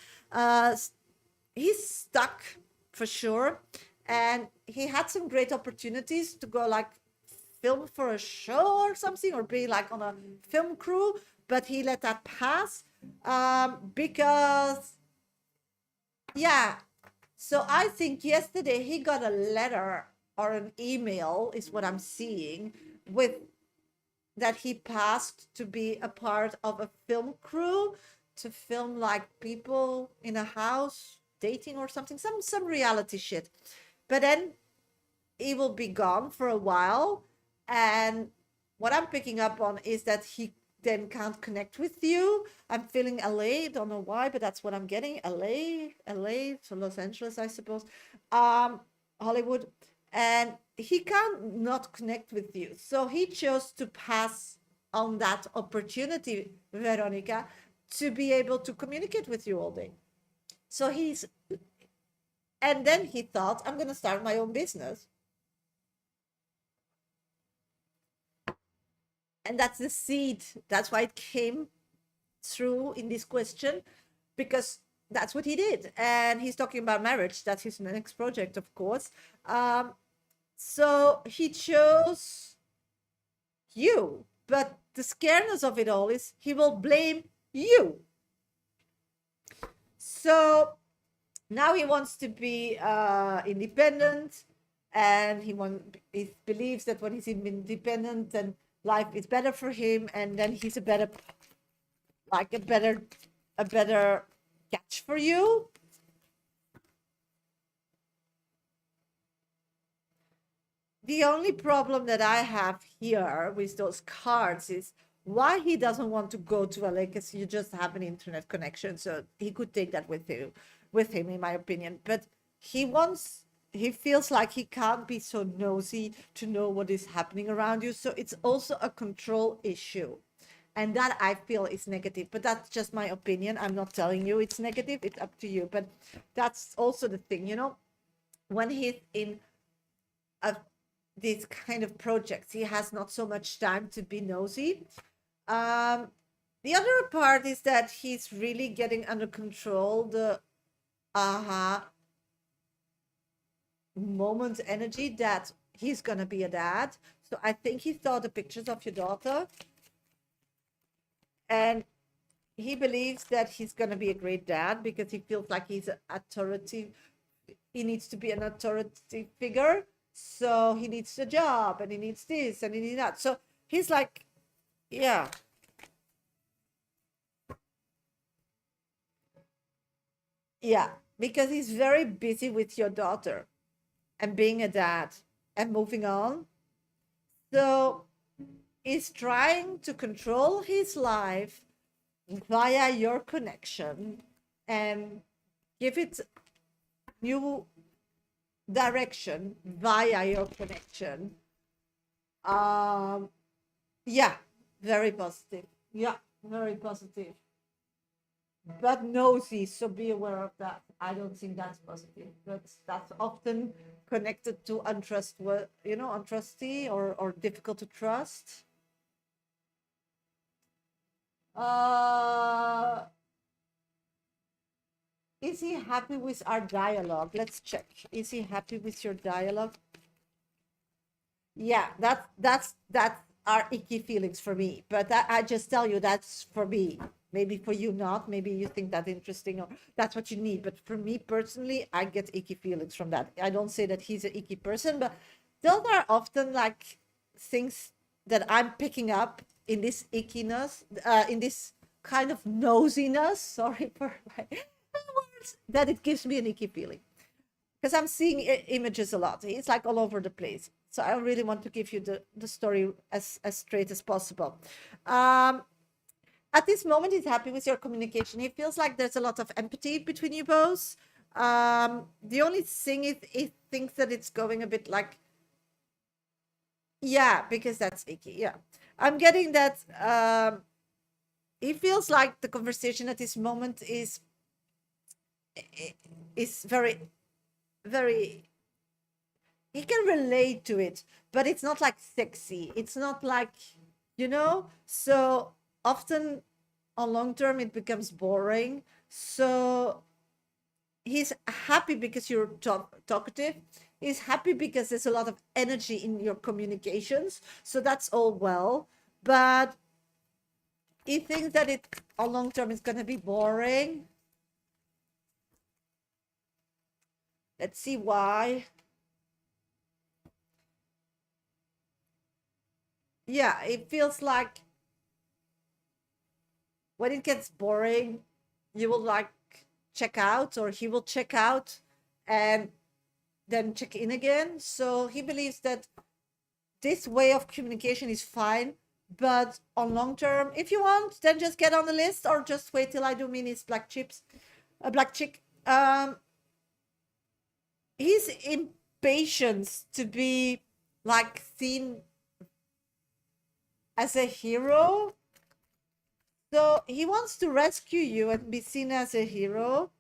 He's stuck for sure, and he had some great opportunities to go like film for a show or something, or be like on a film crew, but he let that pass because yeah. So I think yesterday he got a letter or an email, is what I'm seeing, with that he passed to be a part of a film crew to film like people in a house dating or something, some reality shit. But then he will be gone for a while, and what I'm picking up on is that he then can't connect with you. I'm feeling LA, don't know why, but that's what I'm getting. LA, so Los Angeles, I suppose. Hollywood. And he can't not connect with you. So he chose to pass on that opportunity, Veronica, to be able to communicate with you all day. So and then he thought, I'm going to start my own business. And that's the seed. That's why it came through in this question, because that's what he did. And he's talking about marriage. That's his next project, of course. So he chose you. But the scareness of it all is he will blame you. So now he wants to be independent, and he believes that when he's independent, then life is better for him, and then he's a better catch for you. The only problem that I have here with those cards is why he doesn't want to go to LA, because you just have an internet connection, so he could take that with him, in my opinion. But he feels like he can't be so nosy to know what is happening around you. So it's also a control issue. And that I feel is negative. But that's just my opinion. I'm not telling you it's negative. It's up to you. But that's also the thing, when he's in these kind of projects, he has not so much time to be nosy. The other part is that he's really getting under control the moment energy that he's gonna be a dad. So I think he saw the pictures of your daughter, and he believes that he's gonna be a great dad because he feels like he's an authority. He needs to be an authority figure. So he needs a job, and he needs this, and he needs that. So he's like, yeah. Yeah, because he's very busy with your daughter and being a dad and moving on. So he's trying to control his life via your connection and give it new direction via your connection. Yeah, very positive. Yeah, very positive. But nosy, so be aware of that. I don't think that's positive. That's often connected to untrustworthy, untrusty or difficult to trust. Is he happy with our dialogue? Let's check. Is he happy with your dialogue? Yeah, that's are icky feelings for me. But I just tell you that's for me. Maybe for you not. Maybe you think that's interesting or that's what you need. But for me personally, I get icky feelings from that. I don't say that he's an icky person, but those are often like things that I'm picking up in this ickiness, in this kind of nosiness. Sorry for my words, that it gives me an icky feeling. because I'm seeing images a lot. It's like all over the place. So I really want to give you the story as straight as possible. Um, at this moment, he's happy with your communication. He feels like there's a lot of empathy between you both. The only thing is, he thinks that it's going a bit like, yeah, because that's icky. Yeah, I'm getting that. He feels like the conversation at this moment is very, very. He can relate to it, but it's not like sexy. It's not like, So often on long term it becomes boring. So he's happy because you're talkative. He's happy because there's a lot of energy in your communications. So that's all well. But he thinks that it on long term is going to be boring. Let's see why. Yeah, it feels like when it gets boring, you will like check out, or he will check out and then check in again. So he believes that this way of communication is fine, but on long term, if you want, then just get on the list, or just wait till I do minis black chips, a black chick. His impatience to be like seen as a hero. So he wants to rescue you and be seen as a hero.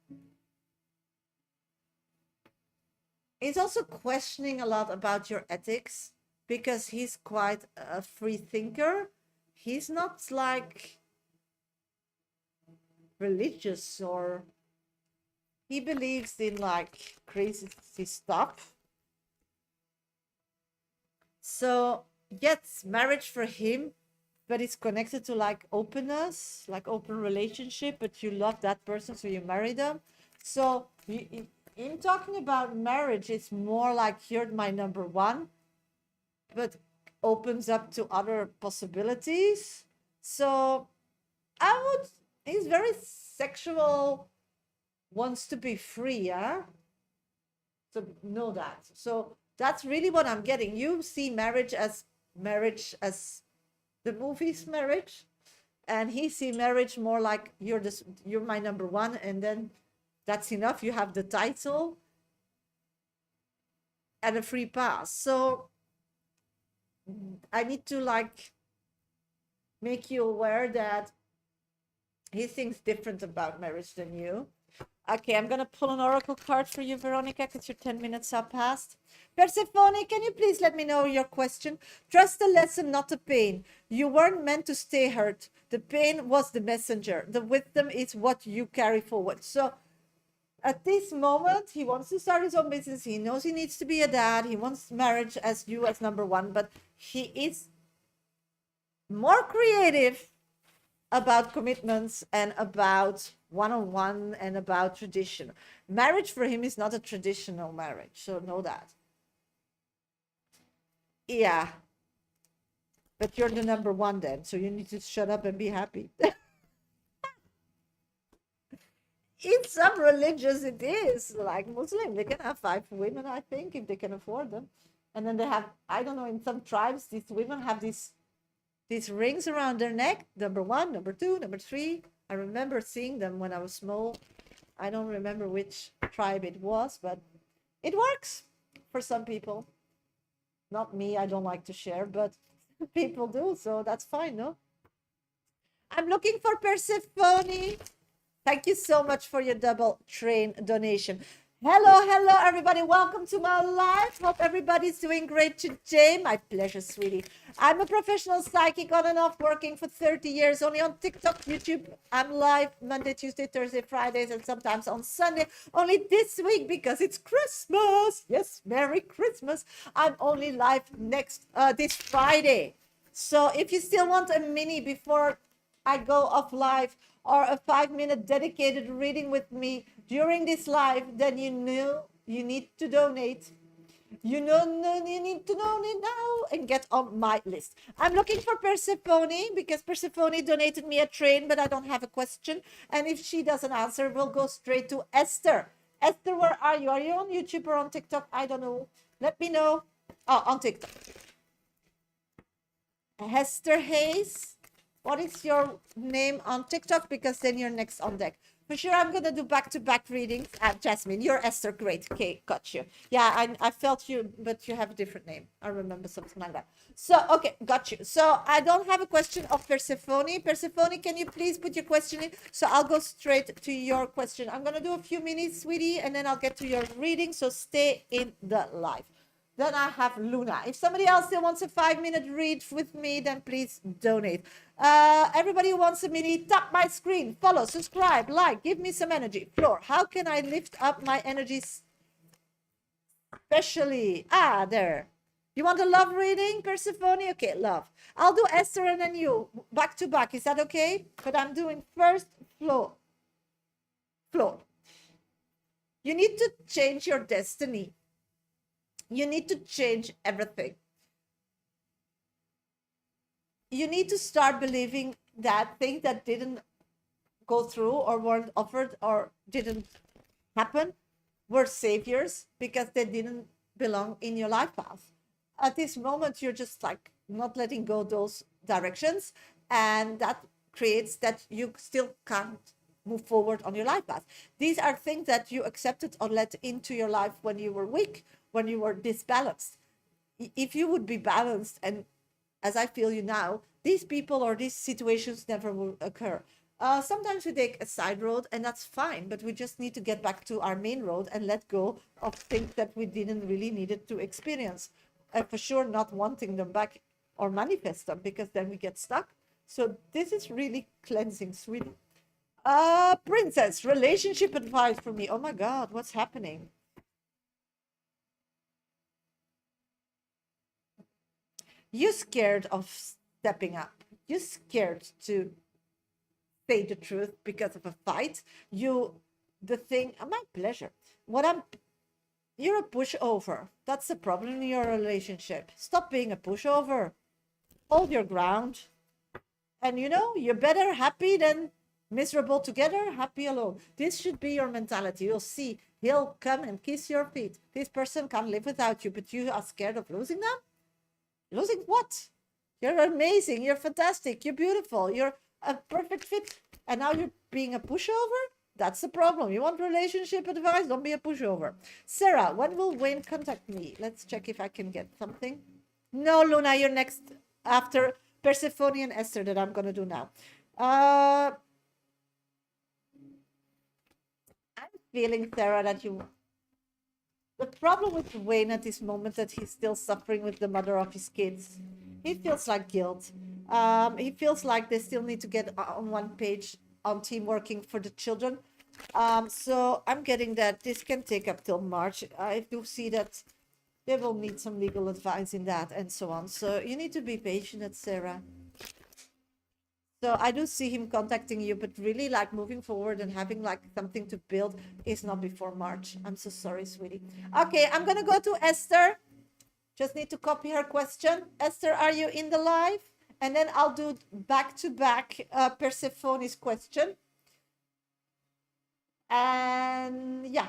He's also questioning a lot about your ethics because he's quite a free thinker. He's not like religious, or he believes in like crazy stuff. So yes, marriage for him, but it's connected to like openness, like open relationship, but you love that person, so you marry them. So in talking about marriage, it's more like you're my number one, but opens up to other possibilities. So he's very sexual, wants to be free, yeah? So know that. So that's really what I'm getting. You see marriage as the movie's marriage, and he see marriage more like you're my number one, and then that's enough. You have the title and a free pass. So I need to like make you aware that he thinks different about marriage than you. Okay, I'm gonna pull an oracle card for you, Veronica, because your 10 minutes are past. Persephone, can you please let me know your question? Trust the lesson, not the pain. You weren't meant to stay hurt. The pain was the messenger. The wisdom is what you carry forward. So at this moment, he wants to start his own business. He knows he needs to be a dad. He wants marriage as you as number one, but he is more creative about commitments and about one-on-one and about tradition. Marriage for him is not a traditional marriage, so know that. Yeah, but you're the number one then, so you need to shut up and be happy. In some religions it is like Muslim, they can have 5 women, I think, if they can afford them. And then they have, I don't know, in some tribes these women have these rings around their neck, number 1, number 2, number 3. I remember seeing them when I was small. I don't remember which tribe it was, but it works for some people. Not me, I don't like to share, but people do, so that's fine, no? I'm looking for Persephone. Thank you so much for your double train donation. Hello, everybody. Welcome to my live. Hope everybody's doing great today. My pleasure, sweetie. I'm a professional psychic on and off, working for 30 years, only on TikTok, YouTube. I'm live Monday, Tuesday, Thursday, Fridays, and sometimes on Sunday. Only this week because it's Christmas. Yes, Merry Christmas. I'm only live this Friday. So if you still want a mini before I go off live, or a 5-minute dedicated reading with me during this live, then you know you need to donate. You need to donate now and get on my list. I'm looking for Persephone because Persephone donated me a train, but I don't have a question. And if she doesn't answer, we'll go straight to Esther. Esther, where are you? Are you on YouTube or on TikTok? I don't know. Let me know. Oh, on TikTok. Hester Hayes, what is your name on TikTok? Because then you're next on deck. For sure, I'm going to do back-to-back readings. Jasmine, you're Esther. Great. Okay, got you. Yeah, I felt you, but you have a different name. I remember something like that. So, okay, got you. So, I don't have a question of Persephone. Persephone, can you please put your question in? So, I'll go straight to your question. I'm going to do a few minutes, sweetie, and then I'll get to your reading. So, stay in the live. Then I have Luna. If somebody else still wants a 5-minute read with me, then please donate. Everybody who wants a mini, tap my screen, follow, subscribe, like, give me some energy. Floor, how can I lift up my energy especially? There. You want a love reading, Persephone? Okay, love. I'll do Esther and then you, back to back. Is that okay? But I'm doing first Floor. Floor. You need to change your destiny. You need to change everything. You need to start believing that things that didn't go through or weren't offered or didn't happen were saviors because they didn't belong in your life path. At this moment, you're just like not letting go those directions, and that creates that you still can't move forward on your life path. These are things that you accepted or let into your life when you were weak, when you were disbalanced. If you would be balanced, and as I feel you now, these people or these situations never will occur. Sometimes we take a side road and that's fine, but we just need to get back to our main road and let go of things that we didn't really needed to experience. And for sure not wanting them back or manifest them, because then we get stuck. So this is really cleansing, sweetie. Princess, relationship advice for me. Oh my God, what's happening? You're scared of stepping up. You're scared to say the truth because of a fight. My pleasure. You're a pushover. That's the problem in your relationship. Stop being a pushover. Hold your ground. And you're better happy than miserable together, happy alone. This should be your mentality. You'll see he'll come and kiss your feet. This person can't live without you, but you are scared of losing them? Losing what? You're amazing. You're fantastic. You're beautiful. You're a perfect fit. And now you're being a pushover? That's the problem. You want relationship advice? Don't be a pushover. Sarah, when will Wayne contact me? Let's check if I can get something. No, Luna, you're next after Persephone and Esther that I'm going to do now. I'm feeling, Sarah, that the problem with Wayne at this moment that he's still suffering with the mother of his kids. He feels like guilt. He feels like they still need to get on one page on team working for the children. So I'm getting that this can take up till March. I do see that they will need some legal advice in that and so on. So you need to be patient, Sarah. So I do see him contacting you, but really like moving forward and having like something to build is not before March. I'm so sorry, sweetie. Okay, I'm going to go to Esther. Just need to copy her question. Esther, are you in the live? And then I'll do back-to-back Persephone's question. And yeah,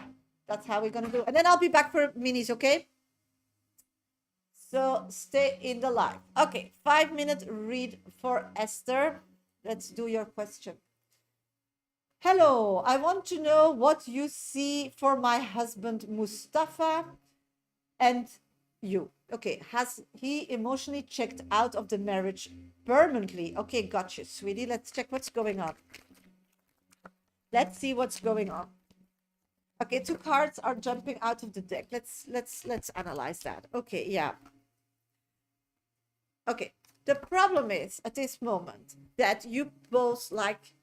that's how we're going to do. And then I'll be back for minis, okay? So stay in the live. Okay, 5-minute read for Esther. Let's do your question. Hello, I want to know what you see for my husband Mustafa and you. Okay, has he emotionally checked out of the marriage permanently? Okay, gotcha, sweetie. Let's check what's going on. Let's see what's going on. Okay, 2 cards are jumping out of the deck. Let's analyze that. Okay, yeah. Okay, the problem is at this moment that you both like,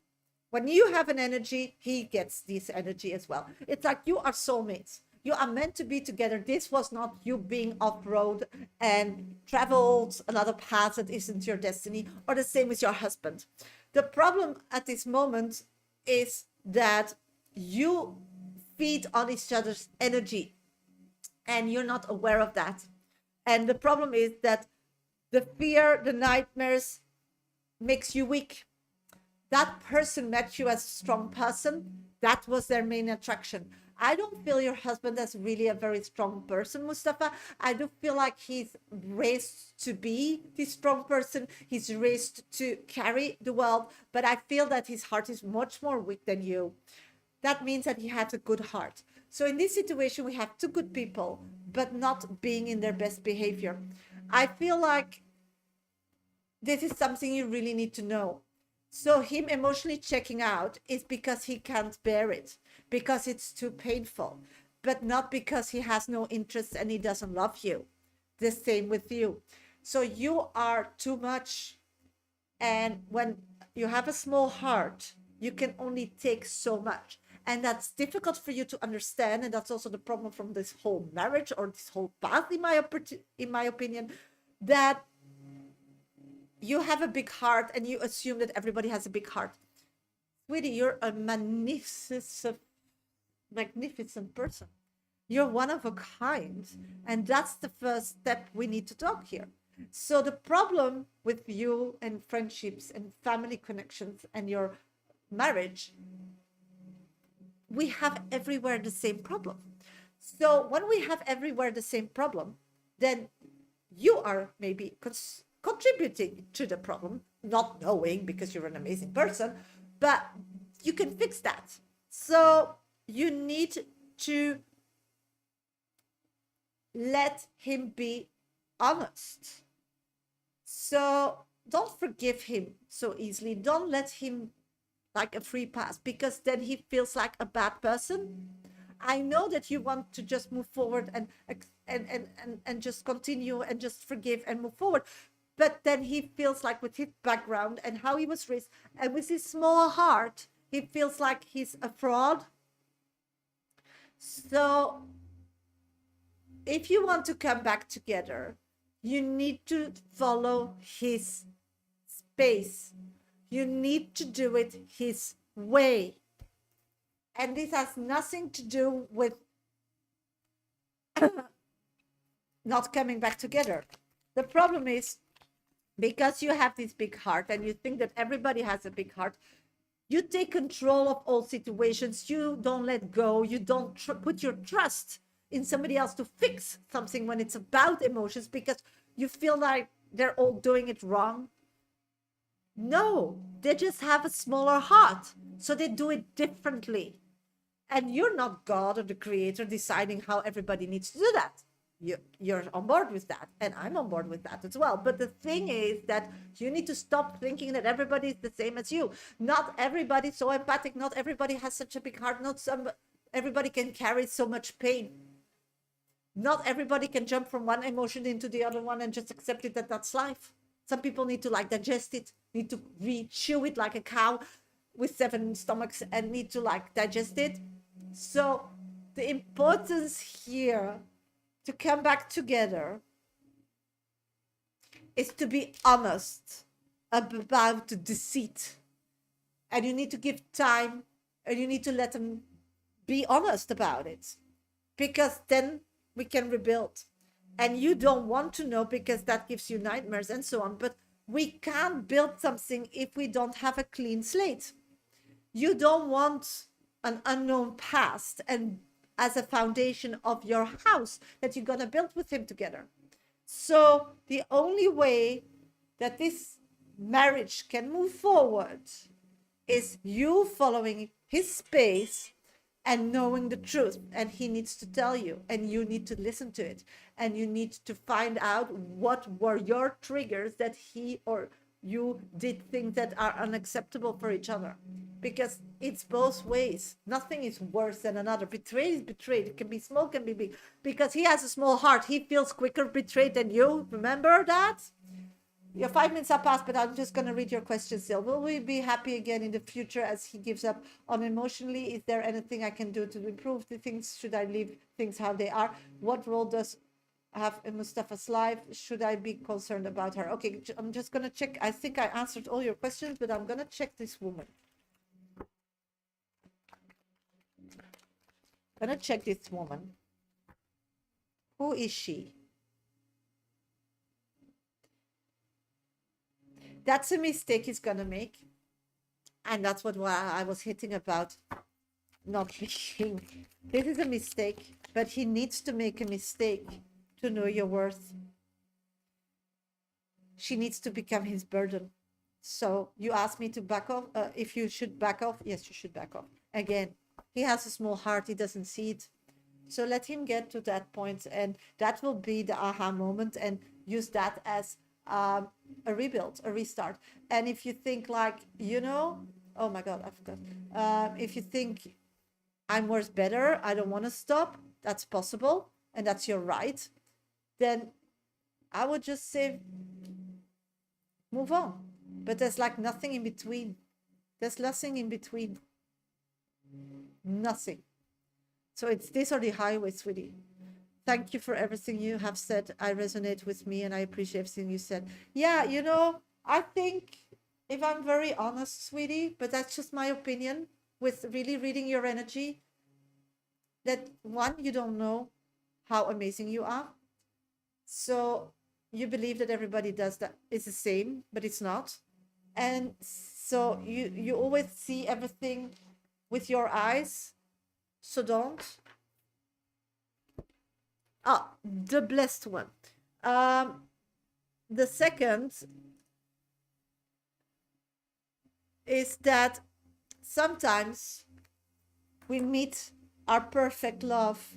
when you have an energy, he gets this energy as well. It's like you are soulmates. You are meant to be together. This was not you being off-road and traveled another path that isn't your destiny, or the same with your husband. The problem at this moment is that you feed on each other's energy and you're not aware of that. And the problem is that the fear, the nightmares makes you weak. That person met you as a strong person. That was their main attraction. I don't feel your husband as really a very strong person, Mustafa. I do feel like he's raised to be this strong person. He's raised to carry the world, but I feel that his heart is much more weak than you. That means that he has a good heart. So in this situation, we have two good people, but not being in their best behavior. I feel like this is something you really need to know. So him emotionally checking out is because he can't bear it, because it's too painful, but not because he has no interest and he doesn't love you. The same with you. So you are too much. And when you have a small heart, you can only take so much. And that's difficult for you to understand. And that's also the problem from this whole marriage or this whole path, in my opinion, that you have a big heart and you assume that everybody has a big heart. Sweetie, you're a magnificent person. You're one of a kind. And that's the first step we need to talk here. So the problem with you and friendships and family connections and your marriage, we have everywhere the same problem. So when we have everywhere the same problem, then you are maybe contributing to the problem, not knowing because you're an amazing person, but you can fix that. So you need to let him be honest. So don't forgive him so easily. Don't let him like a free pass, because then he feels like a bad person. I know that you want to just move forward and just continue and just forgive and move forward. But then he feels like with his background and how he was raised and with his small heart, he feels like he's a fraud. So if you want to come back together, you need to follow his space. You need to do it his way. And this has nothing to do with not coming back together. The problem is, because you have this big heart and you think that everybody has a big heart, you take control of all situations. You don't let go. You don't put your trust in somebody else to fix something when it's about emotions, because you feel like they're all doing it wrong. No, they just have a smaller heart, so they do it differently. And you're not God or the creator deciding how everybody needs to do that. You're on board with that, and I'm on board with that as well. But the thing is that you need to stop thinking that everybody is the same as you. Not everybody is so empathic. Not everybody has such a big heart. Not everybody can carry so much pain. Not everybody can jump from one emotion into the other one and just accept it that that's life. Some people need to like digest it, need to chew it like a cow with 7 stomachs, and need to like digest it. So the importance here to come back together is to be honest about the deceit. And you need to give time, and you need to let them be honest about it, because then we can rebuild. And you don't want to know because that gives you nightmares and so on. But we can't build something if we don't have a clean slate. You don't want an unknown past and as a foundation of your house that you're going to build with him together. So the only way that this marriage can move forward is you following his space and knowing the truth. And he needs to tell you, and you need to listen to it. And you need to find out what were your triggers that he or you did things that are unacceptable for each other. Because it's both ways. Nothing is worse than another. Betrayed is betrayed. It can be small, can be big. Because he has a small heart. He feels quicker betrayed than you. Remember that? Your 5 minutes are past, but I'm just going to read your question still. Will we be happy again in the future as he gives up on emotionally? Is there anything I can do to improve the things? Should I leave things how they are? What role does have in Mustafa's life? Should I be concerned about her? Okay, I'm just going to check. I think I answered all your questions, but I'm going to check this woman. I'm going to check this woman. Who is she? That's a mistake he's going to make. And that's what I was hitting about not being. This is a mistake, but he needs to make a mistake to know your worth. She needs to become his burden. So you asked me to back off. If you should back off, yes, you should back off. Again, he has a small heart. He doesn't see it. So let him get to that point, and that will be the aha moment, and use that as a rebuild, a restart. And if you think like, oh my God, I forgot. If you think I'm worse better, I don't want to stop, that's possible, and that's your right, then I would just say move on. But there's like nothing in between. There's nothing in between. Nothing. So it's this or the highway, sweetie. Thank you for everything you have said. I resonate with me and I appreciate everything you said. Yeah, I think, if I'm very honest, sweetie, but that's just my opinion with really reading your energy, that one, you don't know how amazing you are. So you believe that everybody does that is the same, but it's not. And so you always see everything with your eyes. So don't. The blessed one. The second is that sometimes we meet our perfect love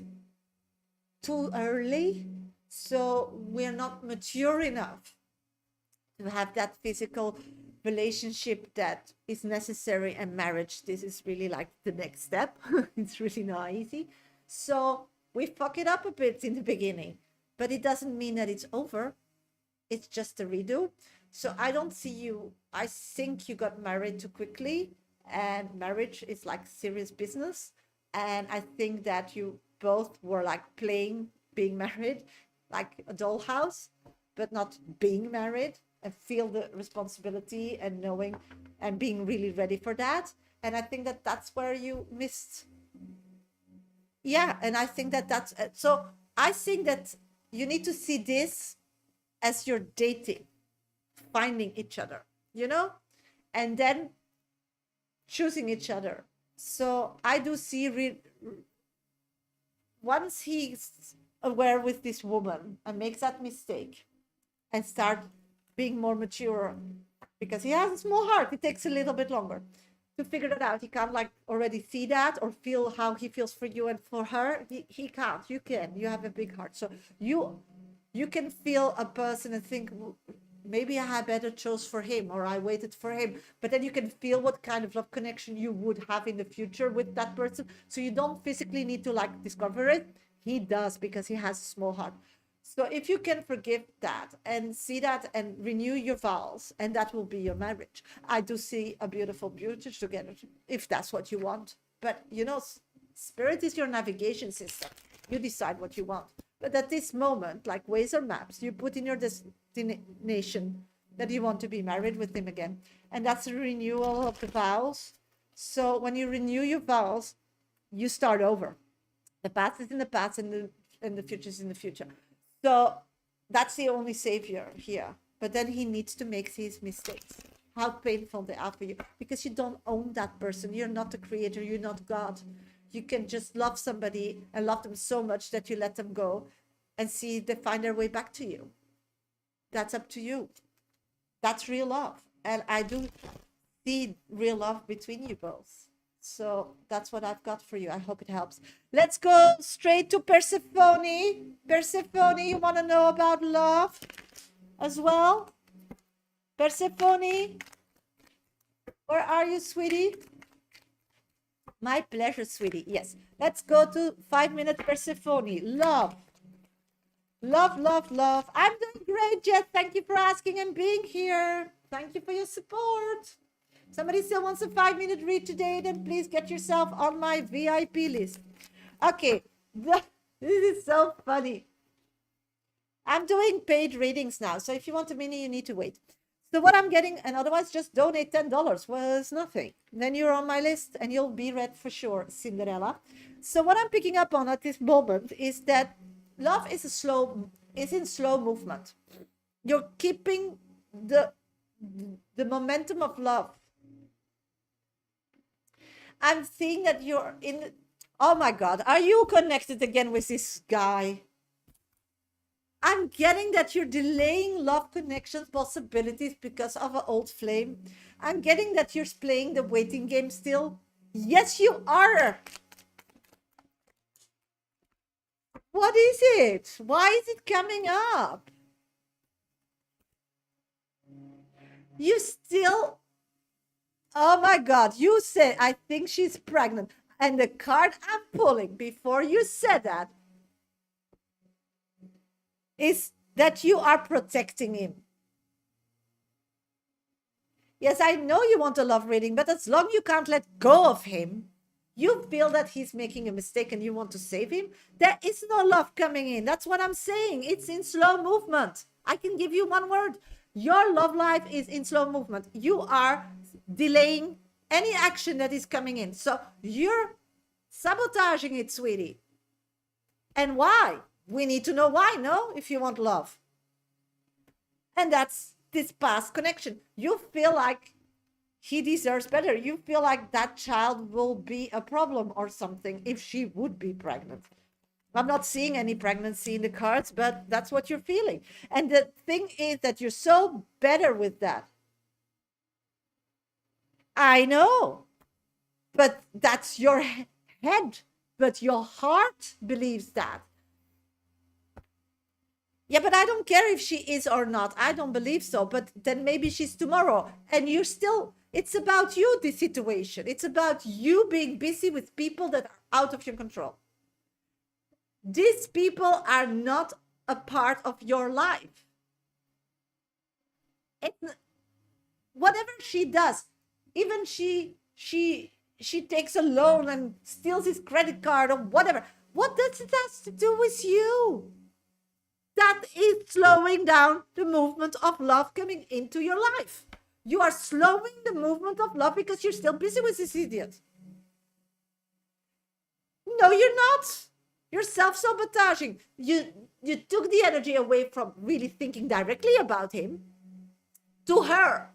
too early, so we're not mature enough to have that physical relationship that is necessary, and marriage, this is really like the next step. It's really not easy. So we fuck it up a bit in the beginning, but it doesn't mean that it's over. It's just a redo. So I don't see you. I think you got married too quickly, and marriage is like serious business. And I think that you both were like playing being married, like a dollhouse, but not being married, and feel the responsibility and knowing and being really ready for that. And I think that that's where you missed. Yeah, and I think that that's so. I think that you need to see this as you're dating, finding each other, and then choosing each other. So I do see once he's aware with this woman and makes that mistake and start being more mature, because he has a small heart, it takes a little bit longer to figure that out. He can't like already see that or feel how he feels for you and for her. He can't. You can. You have a big heart, so you can feel a person and think, maybe I had better chose for him, or I waited for him. But then you can feel what kind of love connection you would have in the future with that person. So you don't physically need to like discover it. He does, because he has a small heart. So if you can forgive that and see that and renew your vows, and that will be your marriage. I do see a beautiful future together, if that's what you want. But spirit is your navigation system. You decide what you want. But at this moment, like ways or maps, you put in your destination that you want to be married with him again. And that's a renewal of the vows. So when you renew your vows, you start over. The past is in the past, and the future is in the future. So that's the only savior here. But then he needs to make these mistakes. How painful they are for you. Because you don't own that person. You're not the creator. You're not God. You can just love somebody and love them so much that you let them go and see they find their way back to you. That's up to you. That's real love. And I do see real love between you both. So that's what I've got for you. I hope it helps. Let's go straight to Persephone. Persephone, you want to know about love as well? Persephone, where are you, sweetie? My pleasure, sweetie. Yes. Let's go to 5 minutes Persephone. Love. Love, love, love. I'm doing great, Jet. Thank you for asking and being here. Thank you for your support. Somebody still wants a 5-minute read today, then please get yourself on my VIP list. Okay, this is so funny. I'm doing paid readings now, so if you want a mini, you need to wait. So what I'm getting, and otherwise just donate $10 was nothing. Then you're on my list and you'll be read for sure, Cinderella. So what I'm picking up on at this moment is that love is in slow movement. You're keeping the momentum of love. I'm seeing that you're in. Oh my God, are you connected again with this guy? I'm getting that you're delaying love connections possibilities because of an old flame. I'm getting that you're playing the waiting game still. Yes, you are. What is it? Why is it coming up? You still. Oh my God, you said, I think she's pregnant. And the card I'm pulling before you said that is that you are protecting him. Yes, I know you want a love reading, but as long you can't let go of him, you feel that he's making a mistake and you want to save him, there is no love coming in. That's what I'm saying. It's in slow movement. I can give you one word. Your love life is in slow movement. You are delaying any action that is coming in. So you're sabotaging it, sweetie. And why? We need to know why, no? If you want love. And that's this past connection. You feel like he deserves better. You feel like that child will be a problem or something if she would be pregnant. I'm not seeing any pregnancy in the cards, but that's what you're feeling. And the thing is that you're so better with that. I know, but that's your head, but your heart believes that. Yeah, but I don't care if she is or not. I don't believe so. But then maybe she's tomorrow. And you're still, it's about you, this situation. It's about you being busy with people that are out of your control. These people are not a part of your life. Whatever she does, even she takes a loan and steals his credit card or whatever. What does it have to do with you? That is slowing down the movement of love coming into your life. You are slowing the movement of love because you're still busy with this idiot. No, you're not. You're self-sabotaging. You took the energy away from really thinking directly about him to her.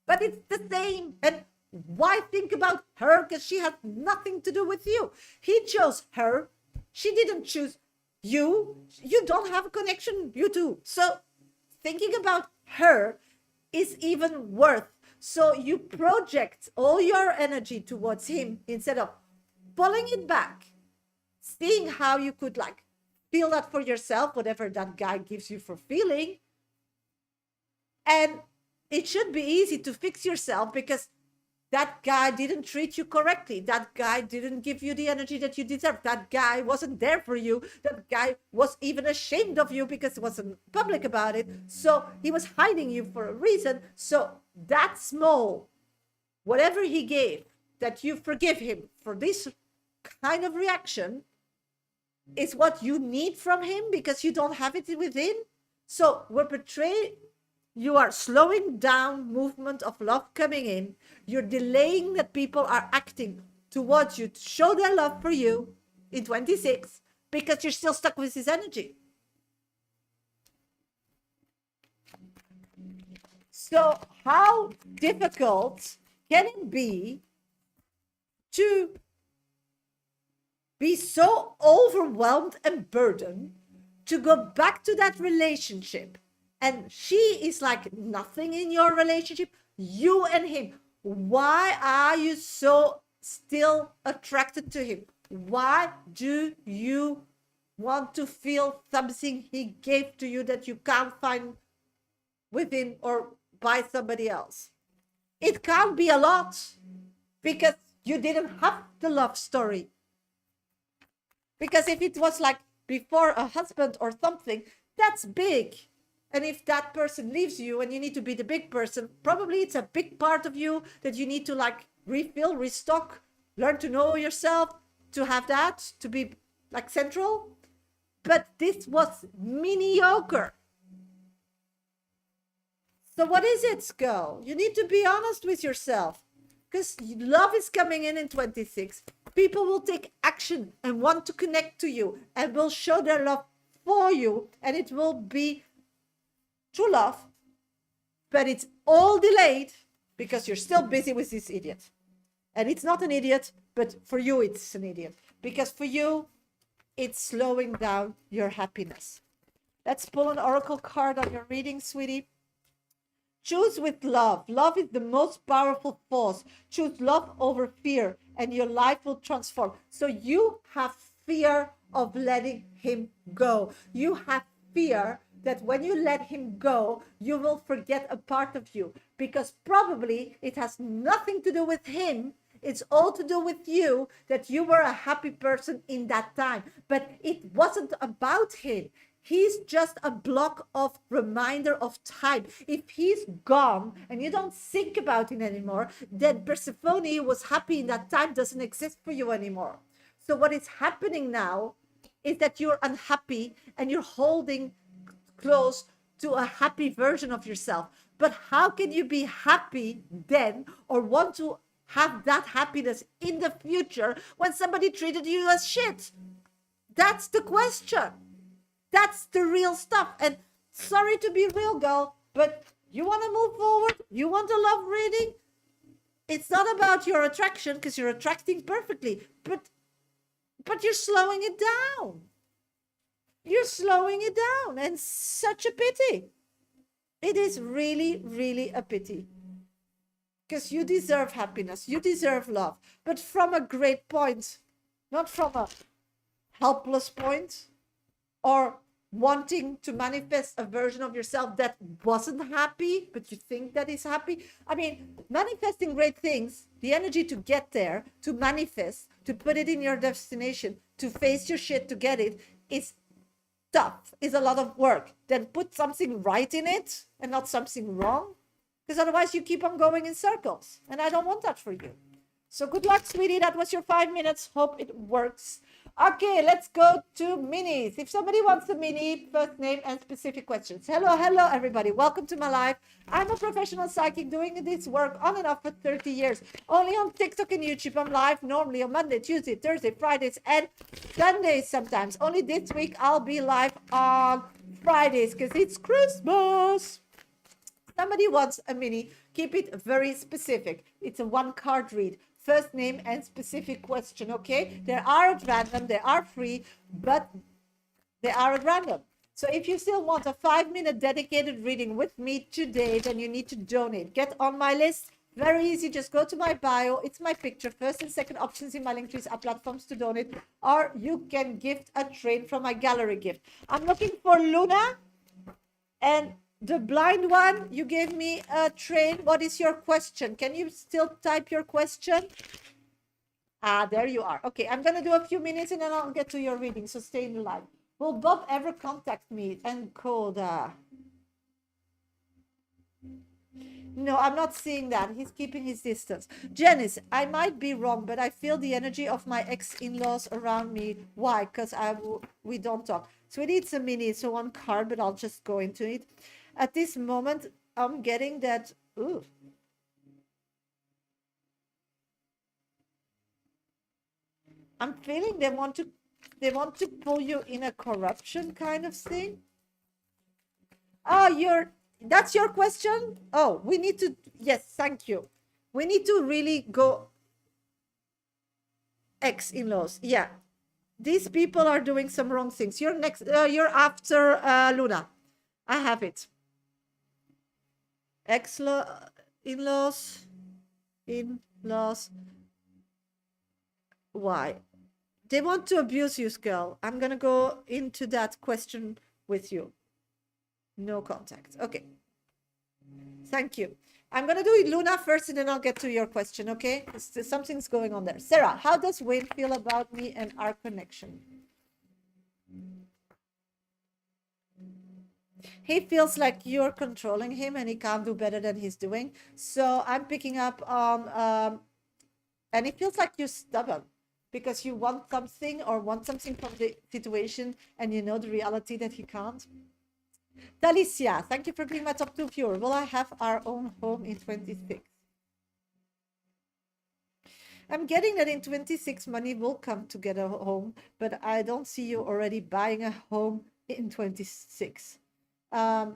But it's the same. And why think about her? Because she had nothing to do with you. He chose her. She didn't choose you don't have a connection, you two. So thinking about her is even worse. So you project all your energy towards him instead of pulling it back, seeing how you could like feel that for yourself, whatever that guy gives you for feeling. And it should be easy to fix yourself because that guy didn't treat you correctly. That guy didn't give you the energy that you deserve. That guy wasn't there for you. That guy was even ashamed of you because he wasn't public about it. So he was hiding you for a reason. So that small, whatever he gave, that you forgive him for this kind of reaction is what you need from him because you don't have it within. So we're portraying. You are slowing down movement of love coming in. You're delaying that people are acting towards you to show their love for you in 26 because you're still stuck with his energy. So how difficult can it be to be so overwhelmed and burdened to go back to that relationship? And she is like nothing in your relationship, you and him. Why are you so still attracted to him? Why do you want to feel something he gave to you that you can't find within or by somebody else? It can't be a lot because you didn't have the love story. Because if it was like before a husband or something, that's big. And if that person leaves you and you need to be the big person, probably it's a big part of you that you need to like refill, restock, learn to know yourself, to have that, to be like central. But this was mediocre. So what is it, girl? You need to be honest with yourself because love is coming in 26. People will take action and want to connect to you and will show their love for you, and it will be true love, but it's all delayed because you're still busy with this idiot. And it's not an idiot, but for you, it's an idiot. Because for you, it's slowing down your happiness. Let's pull an oracle card on your reading, sweetie. Choose with love. Love is the most powerful force. Choose love over fear, and your life will transform. So you have fear of letting him go. You have fear that when you let him go, you will forget a part of you, because probably it has nothing to do with him. It's all to do with you, that you were a happy person in that time, but it wasn't about him. He's just a block of reminder of time. If he's gone and you don't think about it anymore, then Persephone, who was happy in that time, doesn't exist for you anymore. So what is happening now is that you're unhappy and you're holding close to a happy version of yourself. But how can you be happy then, or want to have that happiness in the future, when somebody treated you as shit? That's the question. That's the real stuff. And sorry to be real, girl, but you want to move forward? You want a love reading? It's not about your attraction, because you're attracting perfectly, but you're slowing it down. You're slowing it down, and such a pity. It is really, really a pity. Because you deserve happiness, you deserve love, but from a great point, not from a helpless point, or wanting to manifest a version of yourself that wasn't happy, but you think that is happy. I mean, manifesting great things, the energy to get there, to manifest, to put it in your destination, to face your shit to get it, is tough, is a lot of work. Then put something right in it and not something wrong, because otherwise you keep on going in circles, and I don't want that for you. So good luck, sweetie. That was your 5 minutes. Hope it works. Okay, let's go to minis. If somebody wants a mini, first name and specific questions. Hello, everybody. Welcome to my life. I'm a professional psychic doing this work on and off for 30 years. Only on TikTok and YouTube. I'm live normally on Monday, Tuesday, Thursday, Fridays, and Sundays sometimes. Only this week I'll be live on Fridays because it's Christmas. Somebody wants a mini. Keep it very specific. It's a 1-card read. First name and specific question, okay? They are at random, they are free, but they are at random. So if you still want a 5-minute dedicated reading with me today, then you need to donate. Get on my list. Very easy. Just go to my bio. It's my picture. First and second options in my link trees are platforms to donate, or you can gift a train from my gallery gift. I'm looking for Luna, and the blind one, you gave me a train. What is your question? Can you still type your question? Ah, there you are. Okay, I'm going to do a few minutes and then I'll get to your reading, so stay in the line. Will Bob ever contact me and code? No, I'm not seeing that. He's keeping his distance. Janice, I might be wrong, but I feel the energy of my ex-in-laws around me. Why? Because we don't talk. Sweetie, it's a mini, it's a 1-card, but I'll just go into it. At this moment, I'm getting that. Ooh. I'm feeling they want to pull you in a corruption kind of thing. Oh, that's your question? Oh, we need to, yes, thank you. We need to really go ex-in-laws. Yeah. These people are doing some wrong things. You're next, you're after Luna. I have it. In-laws. Why? They want to abuse you, girl. I'm gonna go into that question with you. No contact. Okay. Thank you. I'm gonna do Luna first, and then I'll get to your question. Okay? Something's going on there. Sarah, how does Wayne feel about me and our connection? He feels like you're controlling him and he can't do better than he's doing. So I'm picking up on, and it feels like you're stubborn because you want something from the situation, and you know the reality that he can't. Talicia, thank you for being my top 2 viewer. Will I have our own home in 26? I'm getting that in 26 money will come to get a home, but I don't see you already buying a home in 26.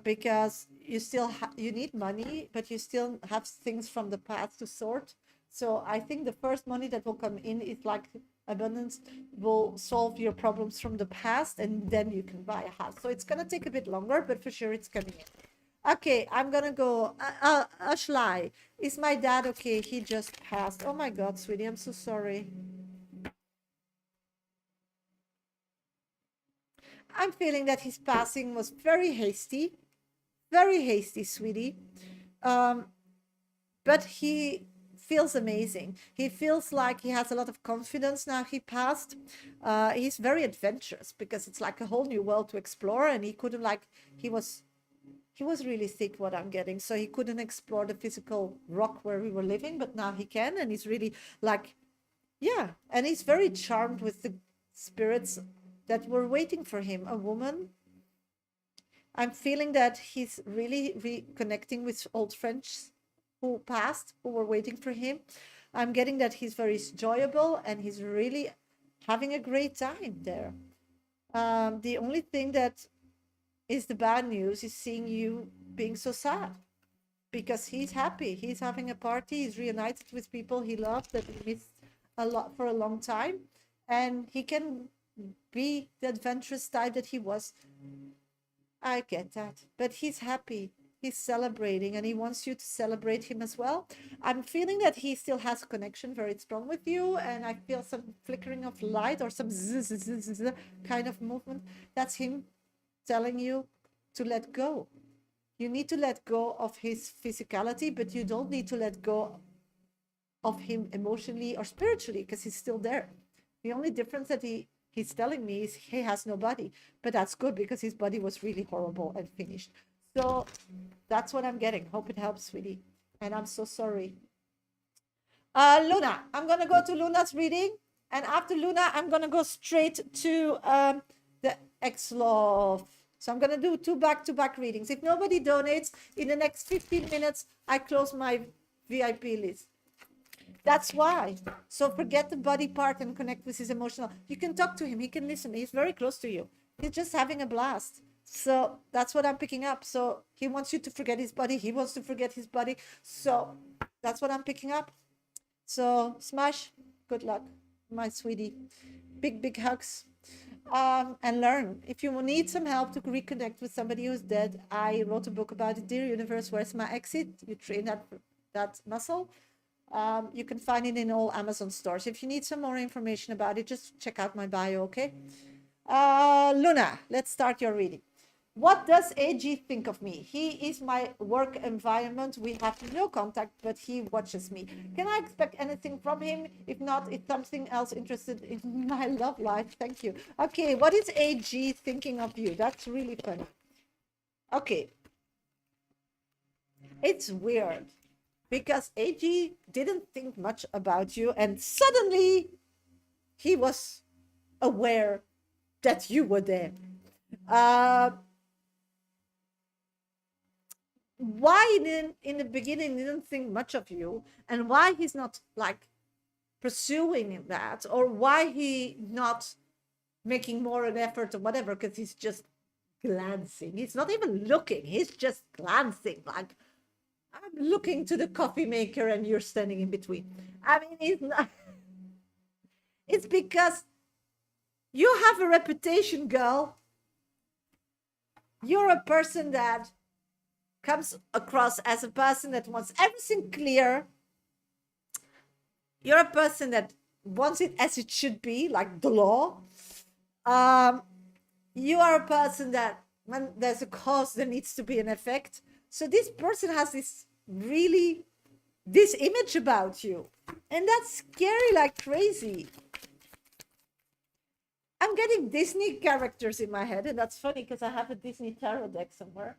Because you still you need money, but you still have things from the past to sort. So I think the first money that will come in is like abundance will solve your problems from the past, and then you can buy a house. So it's gonna take a bit longer, but for sure it's coming in. Okay, I'm gonna go. Ashley, is my dad okay? He just passed. Oh my God, sweetie, I'm so sorry. I'm feeling that his passing was very hasty, sweetie. Um, but he feels amazing. He feels like he has a lot of confidence now he passed. He's very adventurous because it's like a whole new world to explore, and he couldn't like he was really sick, what I'm getting, so he couldn't explore the physical rock where we were living, but now he can, and he's really like, yeah, and he's very charmed with the spirits that were waiting for him. A woman. I'm feeling that he's really reconnecting with old friends who passed, who were waiting for him. I'm getting that he's very enjoyable and he's really having a great time there. The only thing that is the bad news is seeing you being so sad, because he's happy. He's having a party. He's reunited with people he loved that he missed a lot for a long time. And he can be the adventurous type that he was. I get that. But he's happy. He's celebrating and he wants you to celebrate him as well. I'm feeling that he still has a connection very strong with you. And I feel some flickering of light or some kind of movement. That's him telling you to let go. You need to let go of his physicality, but you don't need to let go of him emotionally or spiritually, because he's still there. The only difference that he's telling me is he has no body, but that's good because his body was really horrible and finished. So that's what I'm getting. Hope it helps, sweetie. And I'm so sorry. Luna, I'm gonna go to Luna's reading, and after Luna, I'm gonna go straight to the ex-love. So I'm gonna do 2 back-to-back readings. If nobody donates in the next 15 minutes, I close my VIP list. That's why. So forget the body part and connect with his emotional. You can talk to him. He can listen. He's very close to you. He's just having a blast. So that's what I'm picking up. So he wants you to forget his body. He wants to forget his body. So that's what I'm picking up. So smash. Good luck, my sweetie. Big, big hugs. And learn. If you need some help to reconnect with somebody who's dead, I wrote a book about it. Dear Universe, where's my exit? You train that muscle. You can find it in all Amazon stores. If you need some more information about it, just check out my bio, okay? Luna, let's start your reading. What does AG think of me? He is my work environment. We have no contact, but he watches me. Can I expect anything from him? If not, it's something else interested in my love life. Thank you. Okay, what is AG thinking of you? That's really funny. Okay. It's weird because AG didn't think much about you, and suddenly he was aware that you were there. Why in the beginning didn't think much of you, and why he's not like pursuing that, or why he not making more an effort or whatever, because he's just glancing. He's not even looking. He's just glancing like, I'm looking to the coffee maker and you're standing in between. I mean, it's not. It's because you have a reputation, girl. You're a person that comes across as a person that wants everything clear. You're a person that wants it as it should be, like the law. You are a person that when there's a cause, there needs to be an effect. So this person has this image about you. And that's scary like crazy. I'm getting Disney characters in my head, and that's funny because I have a Disney tarot deck somewhere.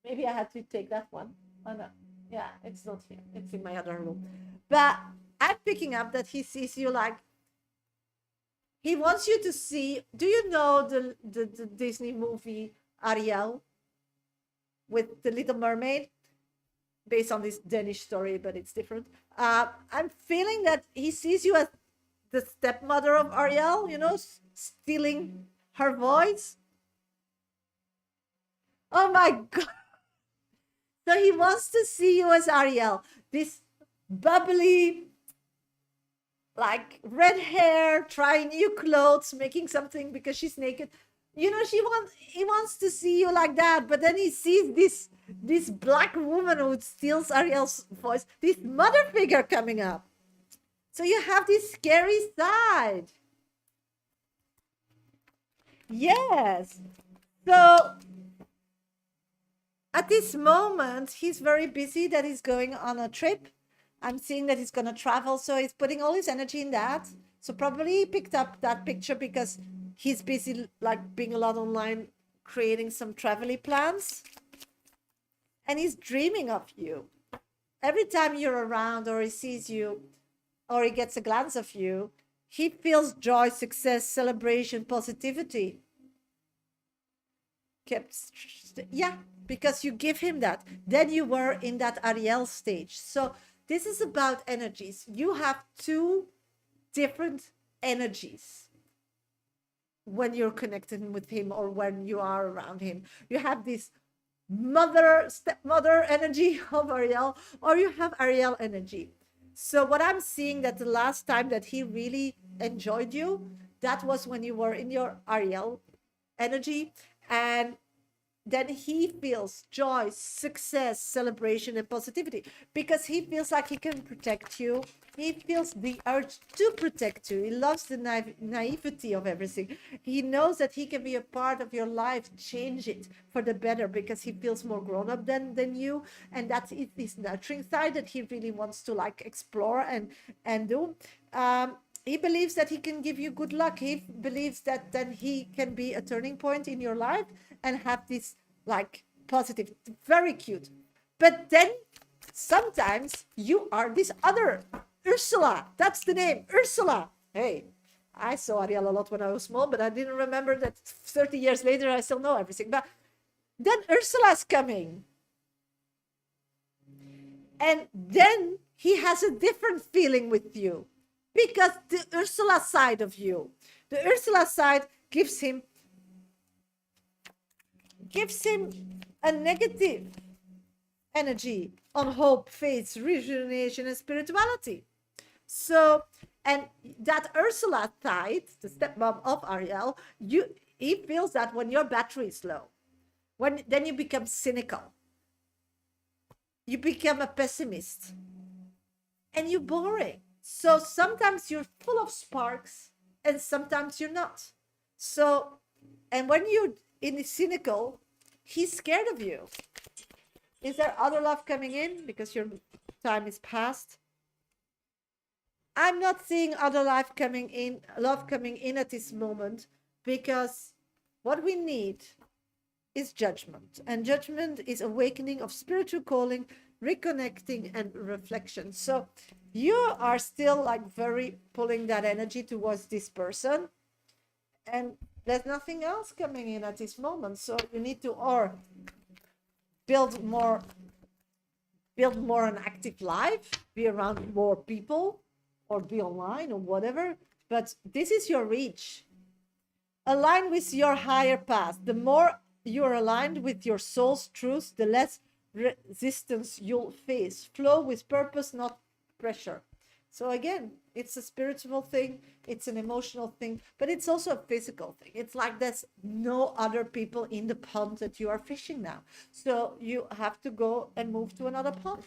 Maybe I had to take that one. Oh no. Yeah, it's not here. It's in my other room. But I'm picking up that he sees you like, he wants you to see. Do you know the Disney movie Ariel with the Little Mermaid? Based on this Danish story, but it's different. I'm feeling that he sees you as the stepmother of Ariel, stealing her voice. Oh my God. So he wants to see you as Ariel, this bubbly, like red hair, trying new clothes, making something because she's naked. You know, he wants to see you like that, but then he sees this black woman who steals Ariel's voice, this mother figure coming up. So you have this scary side. Yes. So at this moment, he's very busy that he's going on a trip. I'm seeing that he's going to travel. So he's putting all his energy in that. So probably he picked up that picture because he's busy, like being a lot online, creating some travel plans. And he's dreaming of you. Every time you're around or he sees you or he gets a glance of you, he feels joy, success, celebration, positivity. Yeah, because you give him that. Then you were in that Ariel stage. So this is about energies. You have two different energies when you're connected with him or when you are around him. You have this stepmother energy of Ariel, or you have Ariel energy. So what I'm seeing that the last time that he really enjoyed you, that was when you were in your Ariel energy, and then he feels joy, success, celebration, and positivity because he feels like he can protect you. He feels the urge to protect you. He loves the naivety of everything. He knows that he can be a part of your life, change it for the better because he feels more grown up than you. And that's his nurturing side that he really wants to like explore and do. He believes that he can give you good luck. He believes that then he can be a turning point in your life and have this like positive, very cute. But then sometimes you are this other Ursula. That's the name, Ursula. Hey, I saw Ariel a lot when I was small, but I didn't remember that 30 years later I still know everything. But then Ursula's coming. And then he has a different feeling with you because the Ursula side of you, the Ursula side gives him a negative energy on hope, faith, rejuvenation, and spirituality. So, and that Ursula side, the stepmom of Ariel, he feels that when your battery is low, then you become cynical, you become a pessimist, and you're boring. So sometimes you're full of sparks, and sometimes you're not. So, and when you're in the cynical, he's scared of you. Is there other love coming in? Because your time is past. I'm not seeing other love coming in at this moment because what we need is judgment. And judgment is awakening of spiritual calling, reconnecting, and reflection. So you are still like very pulling that energy towards this person. And there's nothing else coming in at this moment. So you need to or build more an active life, be around more people, or be online or whatever. But this is your reach. Align with your higher path. The more you're aligned with your soul's truth, the less resistance you'll face. Flow with purpose, not pressure. So again, it's a spiritual thing, it's an emotional thing, but it's also a physical thing. It's like there's no other people in the pond that you are fishing now. So you have to go and move to another pond.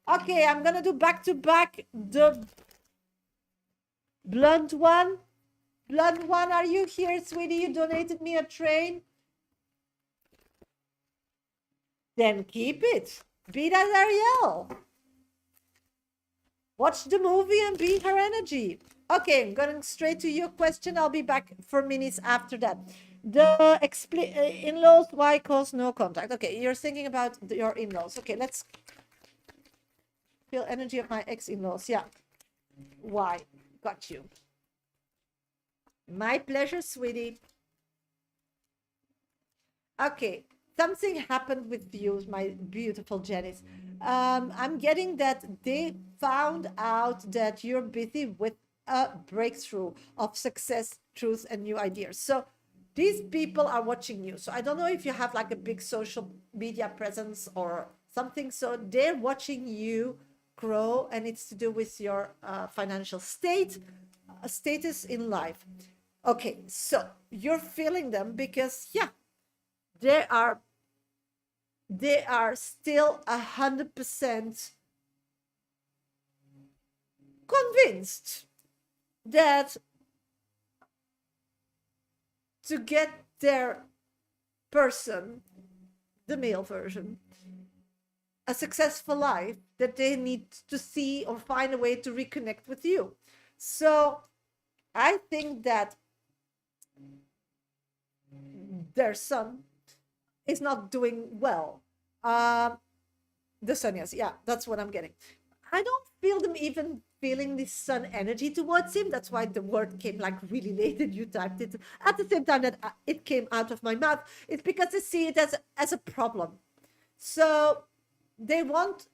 Okay, I'm gonna do back to back the blunt one. Blunt one, are you here, sweetie? You donated me a train. Then keep it. Be that Ariel. Watch the movie and be her energy. Okay, I'm going straight to your question. I'll be back for minutes after that. The in-laws, why cause no contact? Okay, you're thinking about your in-laws. Okay, let's feel energy of my ex-in-laws. Yeah. Why? Got you. My pleasure, sweetie. Okay, something happened with you, my beautiful Janice. I'm getting that they found out that you're busy with a breakthrough of success, truth, and new ideas. So these people are watching you. So I don't know if you have like a big social media presence or something. So they're watching you grow, and it's to do with your financial status in life. Okay, so you're feeling them because, yeah, they are still 100% convinced that to get their person, the male version, a successful life, that they need to see or find a way to reconnect with you. So I think that their son is not doing well. The son, yes, yeah, that's what I'm getting. I don't feel them even feeling this sun energy towards him. That's why the word came like really late and you typed it at the same time that it came out of my mouth. It's because they see it as a problem. So they want,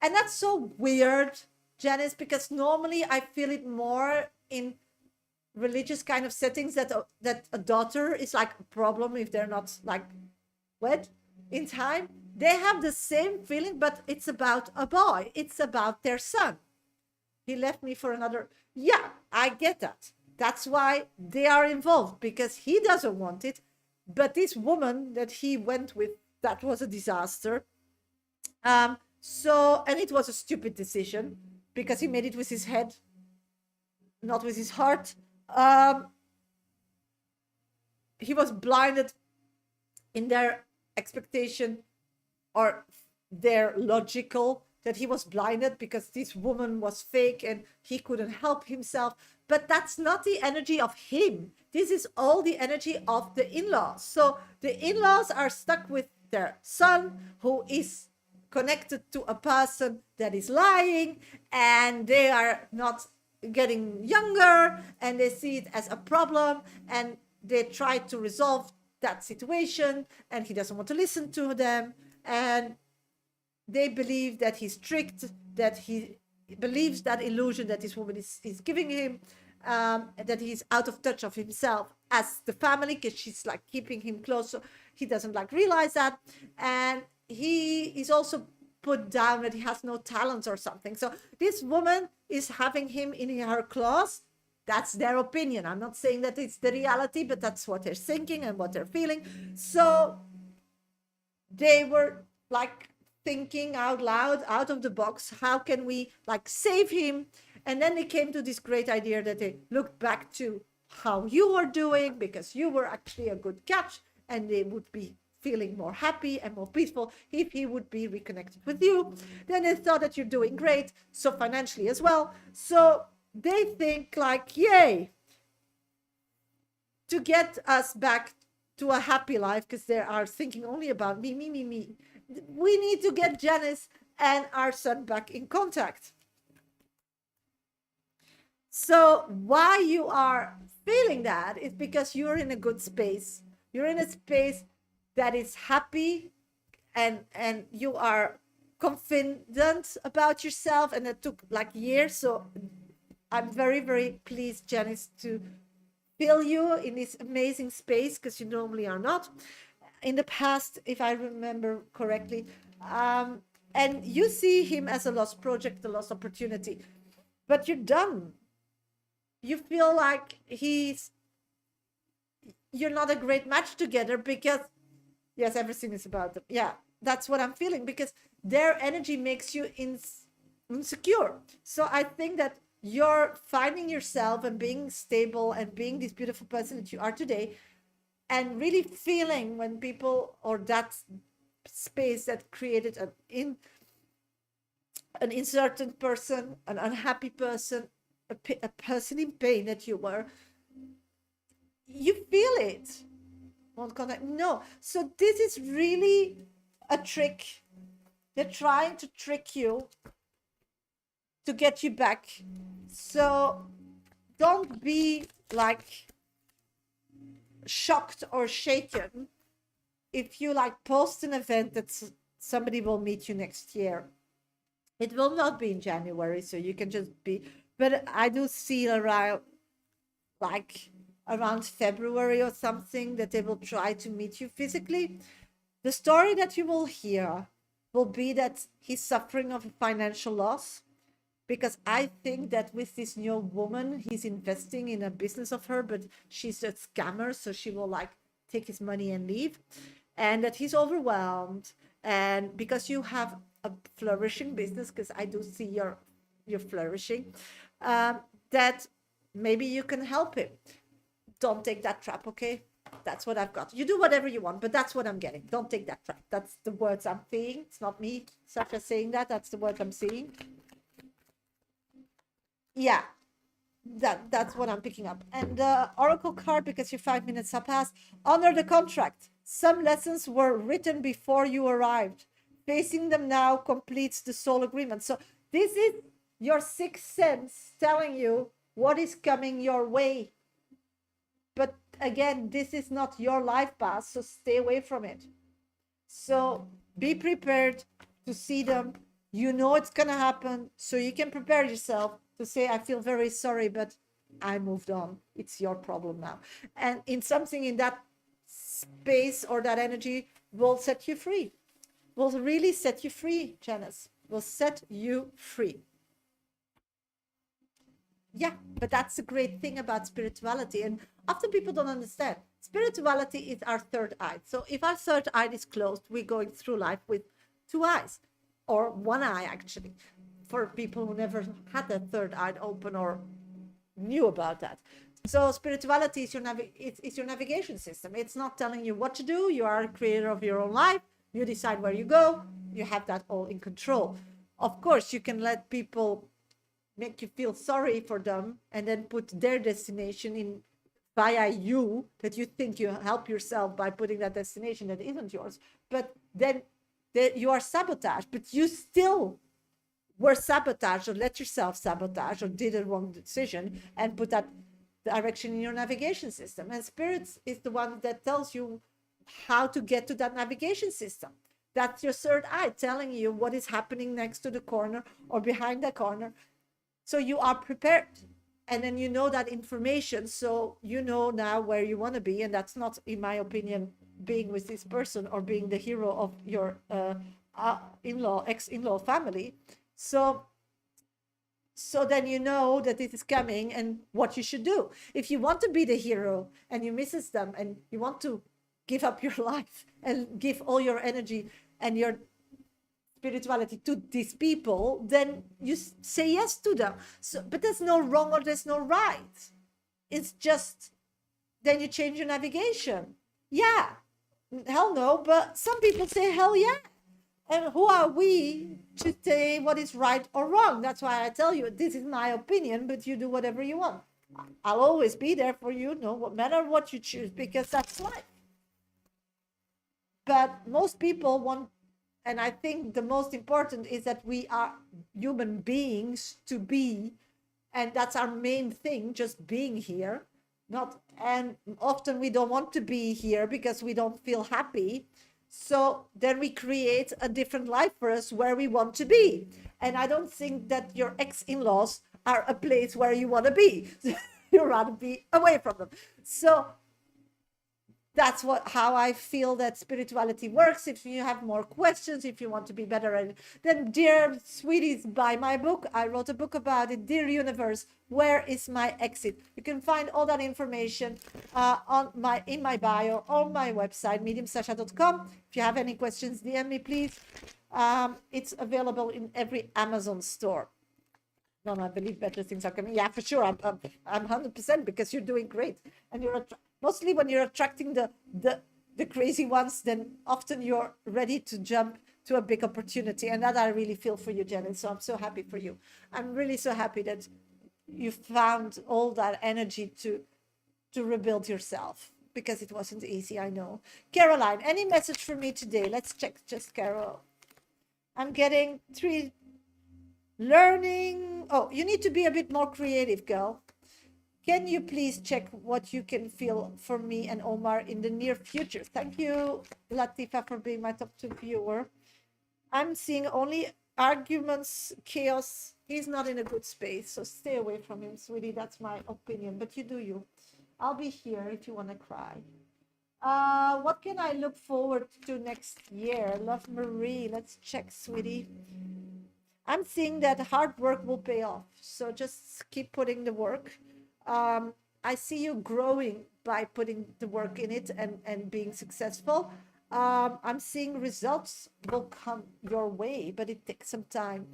and that's so weird, Janice, because normally I feel it more in religious kind of settings that a daughter is like a problem if they're not like wed in time. They have the same feeling, but it's about a boy. It's about their son. He left me for another. Yeah, I get that. That's why they are involved, because he doesn't want it. But this woman that he went with, that was a disaster. So, and it was a stupid decision because he made it with his head, not with his heart. He was blinded in their expectation or their logical, that he was blinded because this woman was fake and he couldn't help himself. But that's not the energy of him. This is all the energy of the in-laws. So the in-laws are stuck with their son, who is connected to a person that is lying, and they are not getting younger, and they see it as a problem, and they try to resolve that situation, and he doesn't want to listen to them, and they believe that he's tricked, that he believes that illusion that this woman is giving him, that he's out of touch of himself as the family, because she's like keeping him close, so he doesn't like realize that. And he is also put down that he has no talents or something. So this woman is having him in her claws. That's their opinion. I'm not saying that it's the reality, but that's what they're thinking and what they're feeling. So they were like thinking out loud, out of the box, how can we like save him? And then they came to this great idea that they looked back to how you were doing, because you were actually a good catch, and they would be feeling more happy and more peaceful if he would be reconnected with you. Then they thought that you're doing great, so financially as well. So they think like, yay, to get us back to a happy life, because they are thinking only about me. We need to get Janice and our son back in contact. So why you are feeling that is because you're in a good space. You're in a space that is happy, and you are confident about yourself, and it took like years. So I'm very, very pleased, Janice, to feel you in this amazing space, because you normally are not. In the past, if I remember correctly, and you see him as a lost project, a lost opportunity, but you're done. You feel like you're not a great match together, because yes, everything is about them. Yeah, that's what I'm feeling, because their energy makes you insecure. So I think that you're finding yourself and being stable and being this beautiful person that you are today, and really feeling when people, or that space that created an uncertain person, an unhappy person, a person in pain that you were, you feel it. Won't connect. No. So this is really a trick. They're trying to trick you to get you back. So don't be like shocked or shaken if you like post an event that somebody will meet you next year. It will not be in January, so you can just be, but I do see around February or something that they will try to meet you physically. The story that you will hear will be that he's suffering of a financial loss, because I think that with this new woman, he's investing in a business of her, but she's a scammer, so she will like take his money and leave, and that he's overwhelmed. And because you have a flourishing business, because I do see you're flourishing, um, that maybe you can help him. Don't take that trap, okay? That's what I've got. You do whatever you want, but that's what I'm getting. Don't take that trap. That's the words I'm seeing. It's not me, Shasha, saying that. That's the words I'm seeing. Yeah, that's what I'm picking up. And Oracle card, because your 5 minutes have passed. Honor the contract. Some lessons were written before you arrived. Facing them now completes the soul agreement. So this is your sixth sense telling you what is coming your way. But again, this is not your life path, so stay away from it. So be prepared to see them. You know it's gonna happen, so you can prepare yourself to say, I feel very sorry, but I moved on. It's your problem now. And in something in that space or that energy will set you free. Will really set you free, Janice. Will set you free. Yeah, but that's the great thing about spirituality. And often people don't understand. Spirituality is our third eye. So if our third eye is closed, we're going through life with two eyes, or one eye, actually, for people who never had that third eye open or knew about that. So spirituality is it's your navigation system. It's not telling you what to do. You are a creator of your own life. You decide where you go. You have that all in control. Of course, you can let people make you feel sorry for them and then put their destination in via you, that you think you help yourself by putting that destination that isn't yours, but then you are sabotaged, but you still were sabotaged or let yourself sabotage or did a wrong decision and put that direction in your navigation system. And spirits is the one that tells you how to get to that navigation system. That's your third eye telling you what is happening next to the corner or behind the corner. So you are prepared, and then you know that information, so you know now where you want to be. And that's not, in my opinion, being with this person or being the hero of your ex-in-law family. So then you know that it is coming and what you should do. If you want to be the hero and you misses them and you want to give up your life and give all your energy and your spirituality to these people, then you say yes to them. So, but there's no wrong or there's no right. It's just then you change your navigation. Yeah, hell no, but some people say hell yeah. And who are we to say what is right or wrong? That's why I tell you, this is my opinion, but you do whatever you want. I'll always be there for you, no matter what you choose, because that's life. But most people want, and I think the most important is that we are human beings to be, and that's our main thing, just being here. And often we don't want to be here because we don't feel happy. So then we create a different life for us where we want to be. And I don't think that your ex-in-laws are a place where you want to be. You'd rather be away from them. So that's how I feel that spirituality works. If you have more questions, if you want to be better at it, then dear sweeties, buy my book. I wrote a book about it, Dear Universe, Where is My Exit? You can find all that information in my bio on my website, mediumsasha.com. If you have any questions, DM me, please. It's available in every Amazon store. No, I believe better things are coming. Yeah, for sure. I'm 100%, because you're doing great, and you're mostly when you're attracting the crazy ones, then often you're ready to jump to a big opportunity, and that I really feel for you, Janet. So I'm so happy for you. I'm really so happy that you found all that energy to rebuild yourself, because it wasn't easy. I know. Caroline, any message for me today? Let's check. Just Carol. I'm getting 3. Learning. Oh, you need to be a bit more creative, girl. Can you please check what you can feel for me and Omar in the near future? Thank you, Latifa, for being my top 2 viewer. I'm seeing only arguments, chaos. He's not in a good space, so stay away from him, sweetie. That's my opinion, but you do you. I'll be here if you want to cry. What can I look forward to next year? Love Marie. Let's check, sweetie. I'm seeing that hard work will pay off. So just keep putting the work. I see you growing by putting the work in it and being successful. I'm seeing results will come your way, but it takes some time.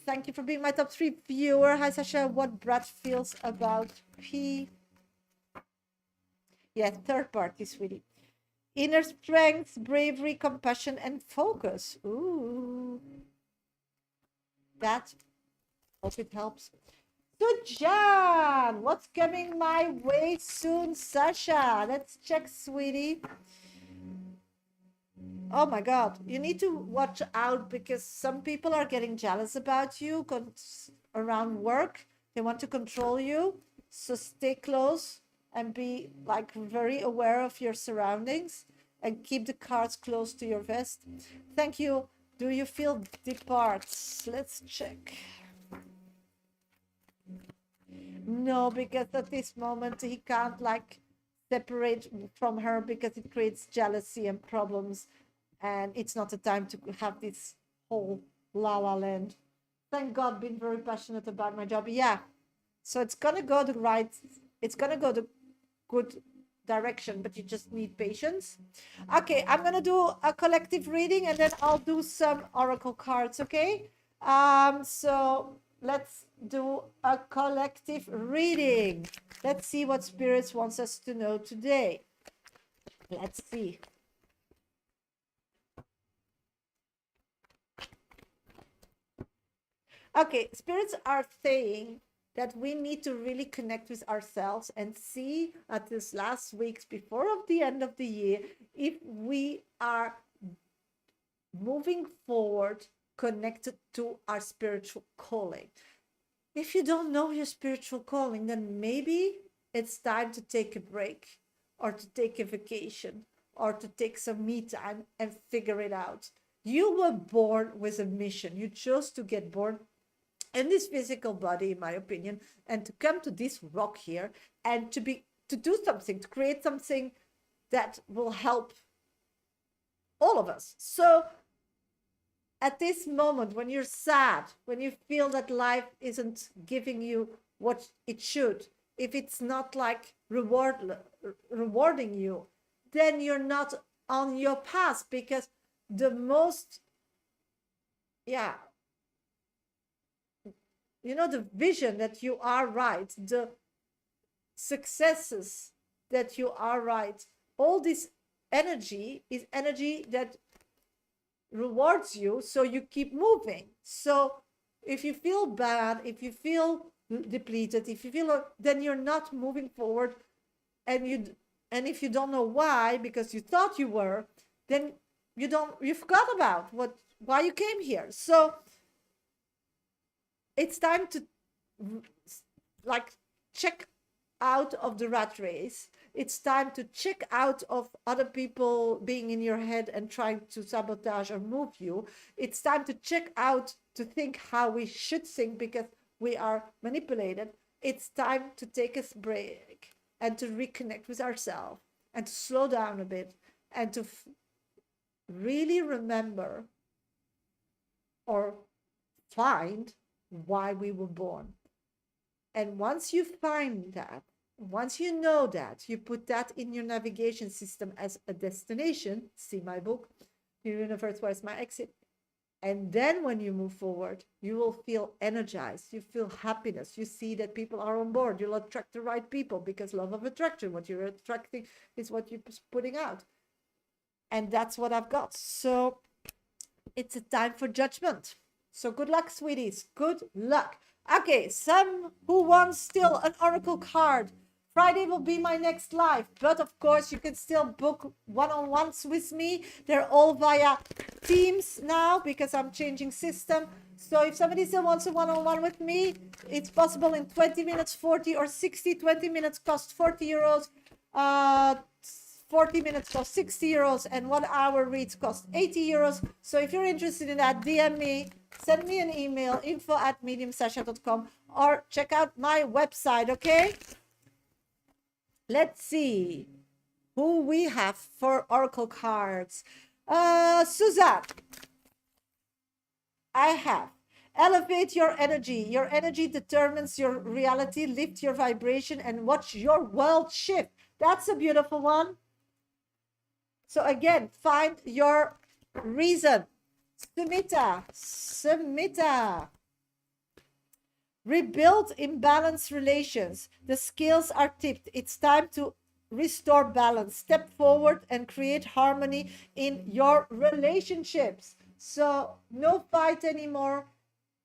Thank you for being my top 3 viewer. Hi, Sasha. What Brad feels about P? Yeah, third party, sweetie. Inner strength, bravery, compassion, and focus. Ooh, that, hope it helps. Good, John. What's coming my way soon, Sasha? Let's check, sweetie. Oh my God, you need to watch out because some people are getting jealous about you around work. They want to control you. So stay close and be like very aware of your surroundings and keep the cards close to your vest. Thank you. Do you feel departs? Let's check. No, because at this moment he can't like separate from her because it creates jealousy and problems, and it's not the time to have this whole la la land. Thank God, been very passionate about my job. Yeah, so it's gonna go the right. It's gonna go the good direction, but you just need patience. Okay, I'm gonna do a collective reading and then I'll do some oracle cards. Okay, so let's do a collective reading. Let's see what spirits wants us to know today. Let's see. Okay, spirits are saying that we need to really connect with ourselves and see at this last weeks before of the end of the year if we are moving forward connected to our spiritual calling. If you don't know your spiritual calling, then maybe it's time to take a break or to take a vacation or to take some me time and figure it out. You were born with a mission. You chose to get born in this physical body, in my opinion, and to come to this rock here and to do something, to create something that will help all of us. So at this moment, when you're sad, when you feel that life isn't giving you what it should, if it's not like rewarding you, then you're not on your path, because the most, yeah, you know, the vision that you are right, the successes that you are right, all this energy is energy that rewards you, so you keep moving. So if you feel bad, if you feel depleted, if you feel, then you're not moving forward, and if you don't know why, because you thought you were, then you forgot about why you came here. So it's time to like check out of the rat race. It's time to check out of other people being in your head and trying to sabotage or move you. It's time to check out to think how we should think, because we are manipulated. It's time to take a break and to reconnect with ourselves and to slow down a bit and to really remember or find why we were born. And once you find that, once you know that, you put that in your navigation system as a destination. See my book, The Universe, Where's My Exit? And then when you move forward, you will feel energized. You feel happiness. You see that people are on board. You'll attract the right people, because law of attraction, what you're attracting is what you're putting out. And that's what I've got. So it's a time for judgment. So good luck, sweeties. Good luck. Okay, some who wants still an oracle card. Friday will be my next live, but of course you can still book one-on-ones with me. They're all via Teams now because I'm changing system. So if somebody still wants a one-on-one with me, it's possible in 20 minutes, 40 or 60. 20 minutes cost 40 euros. 40 minutes cost 60 euros and 1 hour reads cost 80 euros. So if you're interested in that, DM me, send me an email, info@mediumsasha.com, or check out my website, okay? Let's see. who we have for oracle cards. Suzanne, I have. Elevate your energy. Your energy determines your reality. Lift your vibration and watch your world shift. That's a beautiful one. So again, find your reason. Sumita. Rebuild imbalanced relations. The scales are tipped. It's time to restore balance. Step forward and create harmony in your relationships. So no fight anymore.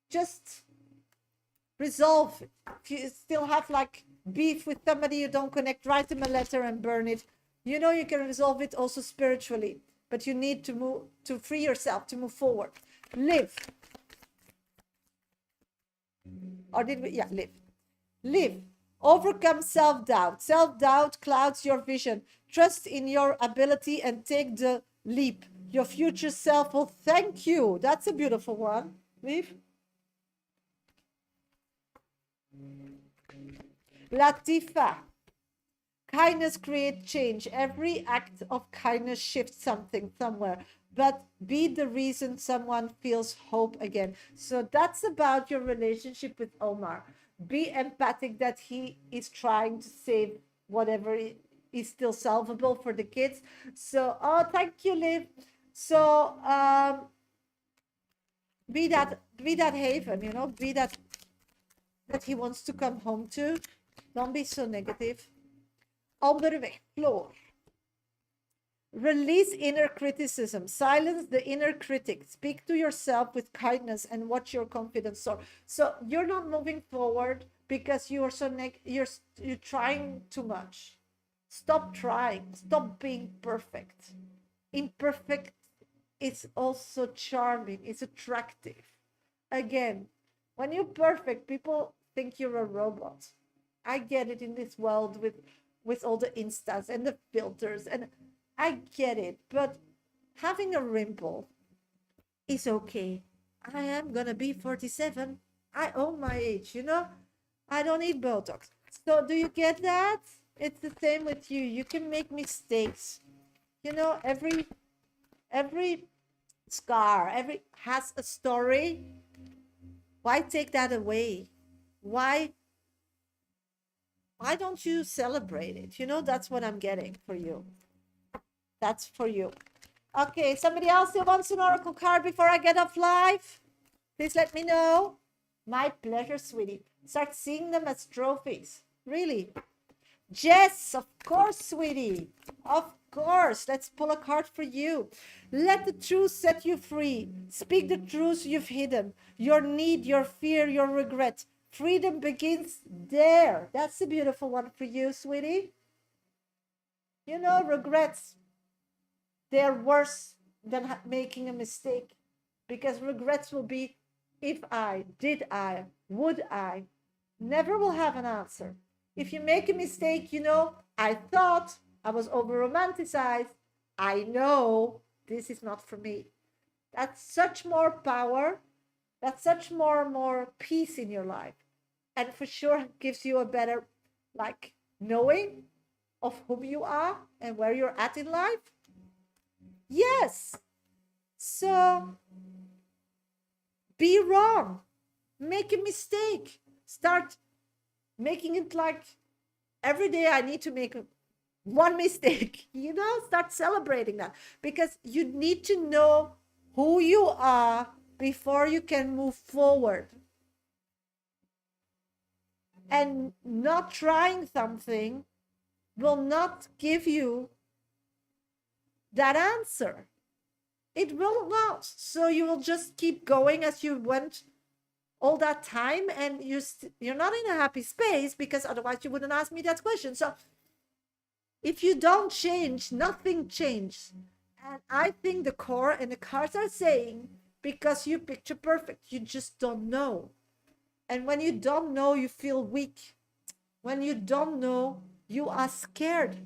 Just resolve. If you still have like beef with somebody you don't connect, write them a letter and burn it. You know you can resolve it also spiritually, but you need to move, to free yourself, to move forward. Live. Or did we? Yeah, live. Live. Overcome self-doubt. Self-doubt clouds your vision. Trust in your ability and take the leap. Your future self will thank you. That's a beautiful one. Live. Latifa. Kindness creates change. Every act of kindness shifts something somewhere, but be the reason someone feels hope again. So that's about your relationship with Omar. Be empathic that he is trying to save whatever is still solvable for the kids. So, oh, thank you, Liv. So, be that haven, you know, be that he wants to come home to. Don't be so negative. Onderweg, Floor. Release inner criticism. Silence the inner critic. Speak to yourself with kindness and watch your confidence soar. So you're not moving forward because you are so you're trying too much. Stop trying. Stop being perfect. Imperfect is also charming. It's attractive. Again, when you're perfect, people think you're a robot. I get it in this world with all the instas and the filters, and I get it, but having a wrinkle is okay. I am gonna be 47. I own my age, you know? I don't need Botox. So do you get that? It's the same with you. You can make mistakes. You know, every scar, every has a story. Why take that away? Why don't you celebrate it? You know, that's what I'm getting for you. That's for you. Okay, somebody else who wants an oracle card before I get off live? Please let me know. My pleasure, sweetie. Start seeing them as trophies. Really. Jess, of course, sweetie. Of course. Let's pull a card for you. Let the truth set you free. Speak the truth you've hidden. Your need, your fear, your regret. Freedom begins there. That's a beautiful one for you, sweetie. You know, regrets, they're worse than making a mistake, because regrets will be, if I, did I, would I, never will have an answer. If you make a mistake, you know, I thought I was over romanticized. I know this is not for me. That's such more power. That's such more peace in your life. And for sure gives you a better, like, knowing of whom you are and where you're at in life. Yes. So be wrong. Make a mistake. Start making it like every day I need to make one mistake. You know, start celebrating that, because you need to know who you are before you can move forward. And not trying something will not give you that answer. It will not. So you will just keep going as you went all that time, and you're not in a happy space, because otherwise you wouldn't ask me that question. So if you don't change, nothing changes. And I think the core and the cards are saying, because you picture perfect, you just don't know. And when you don't know, you feel weak. When you don't know, you are scared.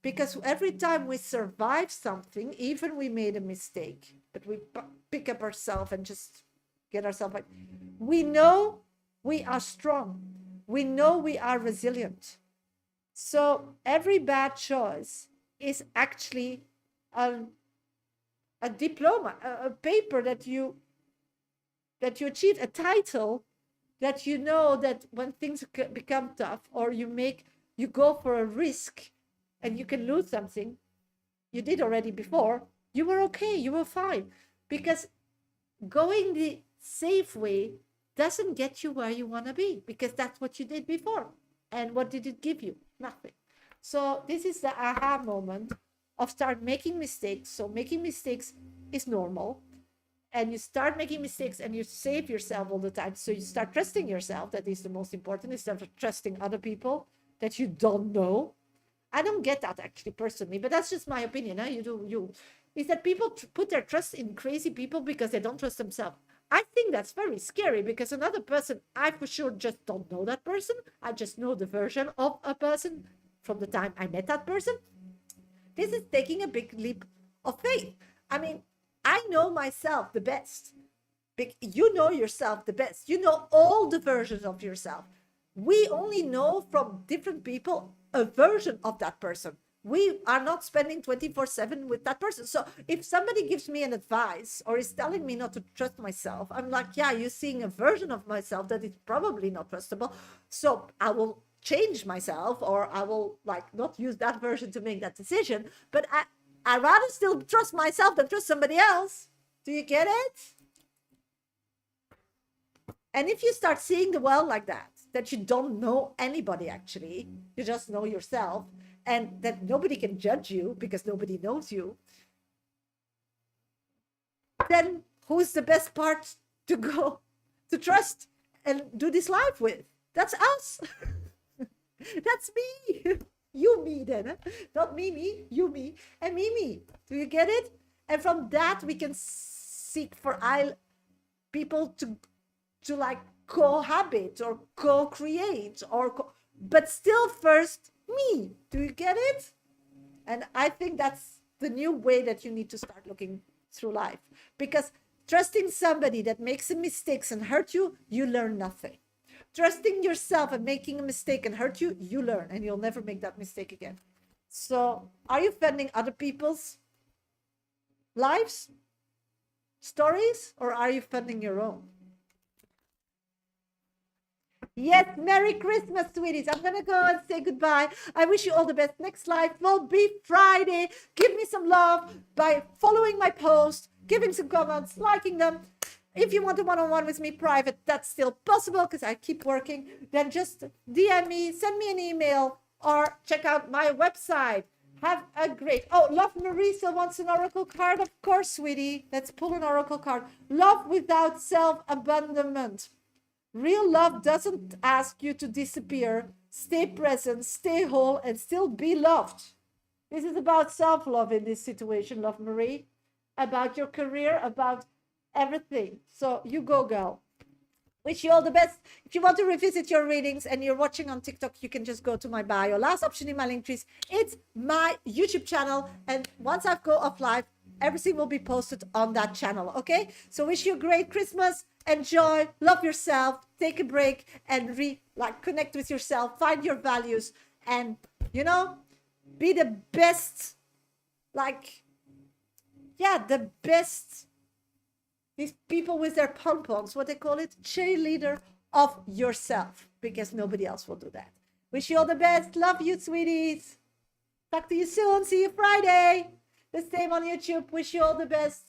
Because every time we survive something, even we made a mistake, but we pick up ourselves and just get ourselves back, we know we are strong. We know we are resilient. So every bad choice is actually a, a diploma, a paper that you achieve, a title that you know that when things become tough, or you go for a risk and you can lose something you did already before, you were okay, you were fine. Because going the safe way doesn't get you where you want to be, because that's what you did before. And what did it give you? Nothing. So this is the aha moment of start making mistakes. So making mistakes is normal, and you start making mistakes and you save yourself all the time. So you start trusting yourself. That is the most important, instead of trusting other people that you don't know. I don't get that actually personally, but that's just my opinion. Huh? You do you. Is that people put their trust in crazy people because they don't trust themselves. I think that's very scary, because another person, I for sure just don't know that person. I just know the version of a person from the time I met that person. This is taking a big leap of faith. I mean, I know myself the best. You know yourself the best. You know all the versions of yourself. We only know from different people a version of that person. We are not spending 24/7 with that person. So if somebody gives me an advice or is telling me not to trust myself, I'm like, yeah, you're seeing a version of myself that is probably not trustable. So I will change myself, or I will like not use that version to make that decision. But I rather still trust myself than trust somebody else. Do you get it? And if you start seeing the world like that you don't know anybody actually, you just know yourself, and that nobody can judge you because nobody knows you, then who's the best part to go to trust and do this life with? That's us. That's me. You, me, then. Huh? Not me, you, me, and me. Do you get it? And from that, we can seek for people to like cohabit or co-create but still first me. Do you get it? And I think that's the new way that you need to start looking through life, because trusting somebody that makes mistakes and hurt you, you learn nothing. Trusting yourself and making a mistake and hurt you, you learn, and you'll never make that mistake again. So are you funding other people's lives, stories, or are you funding your own? Yes, Merry Christmas, sweeties. I'm going to go and say goodbye. I wish you all the best. Next live will be Friday. Give me some love by following my post, giving some comments, liking them. If you want a one-on-one with me private, that's still possible because I keep working. Then just DM me, send me an email, or check out my website. Have a great... Oh, Love Marisa wants an oracle card. Of course, sweetie. Let's pull an oracle card. Love without self-abandonment. Real love doesn't ask you to disappear. Stay present, stay whole, and still be loved. This is about self-love in this situation, Love Marie. About your career, about everything. So you go, girl. Wish you all the best. If you want to revisit your readings and you're watching on TikTok, you can just go to my bio. Last option in my link trees. It's my YouTube channel. And once I go off live, everything will be posted on that channel. Okay? So wish you a great Christmas. Enjoy, love yourself, take a break, and connect with yourself, find your values, and be the best, the best. These people with their pom-poms, what they call it, cheerleader of yourself, because nobody else will do that. Wish you all the best. Love you, sweeties. Talk to you soon. See you Friday. The same on YouTube. Wish you all the best.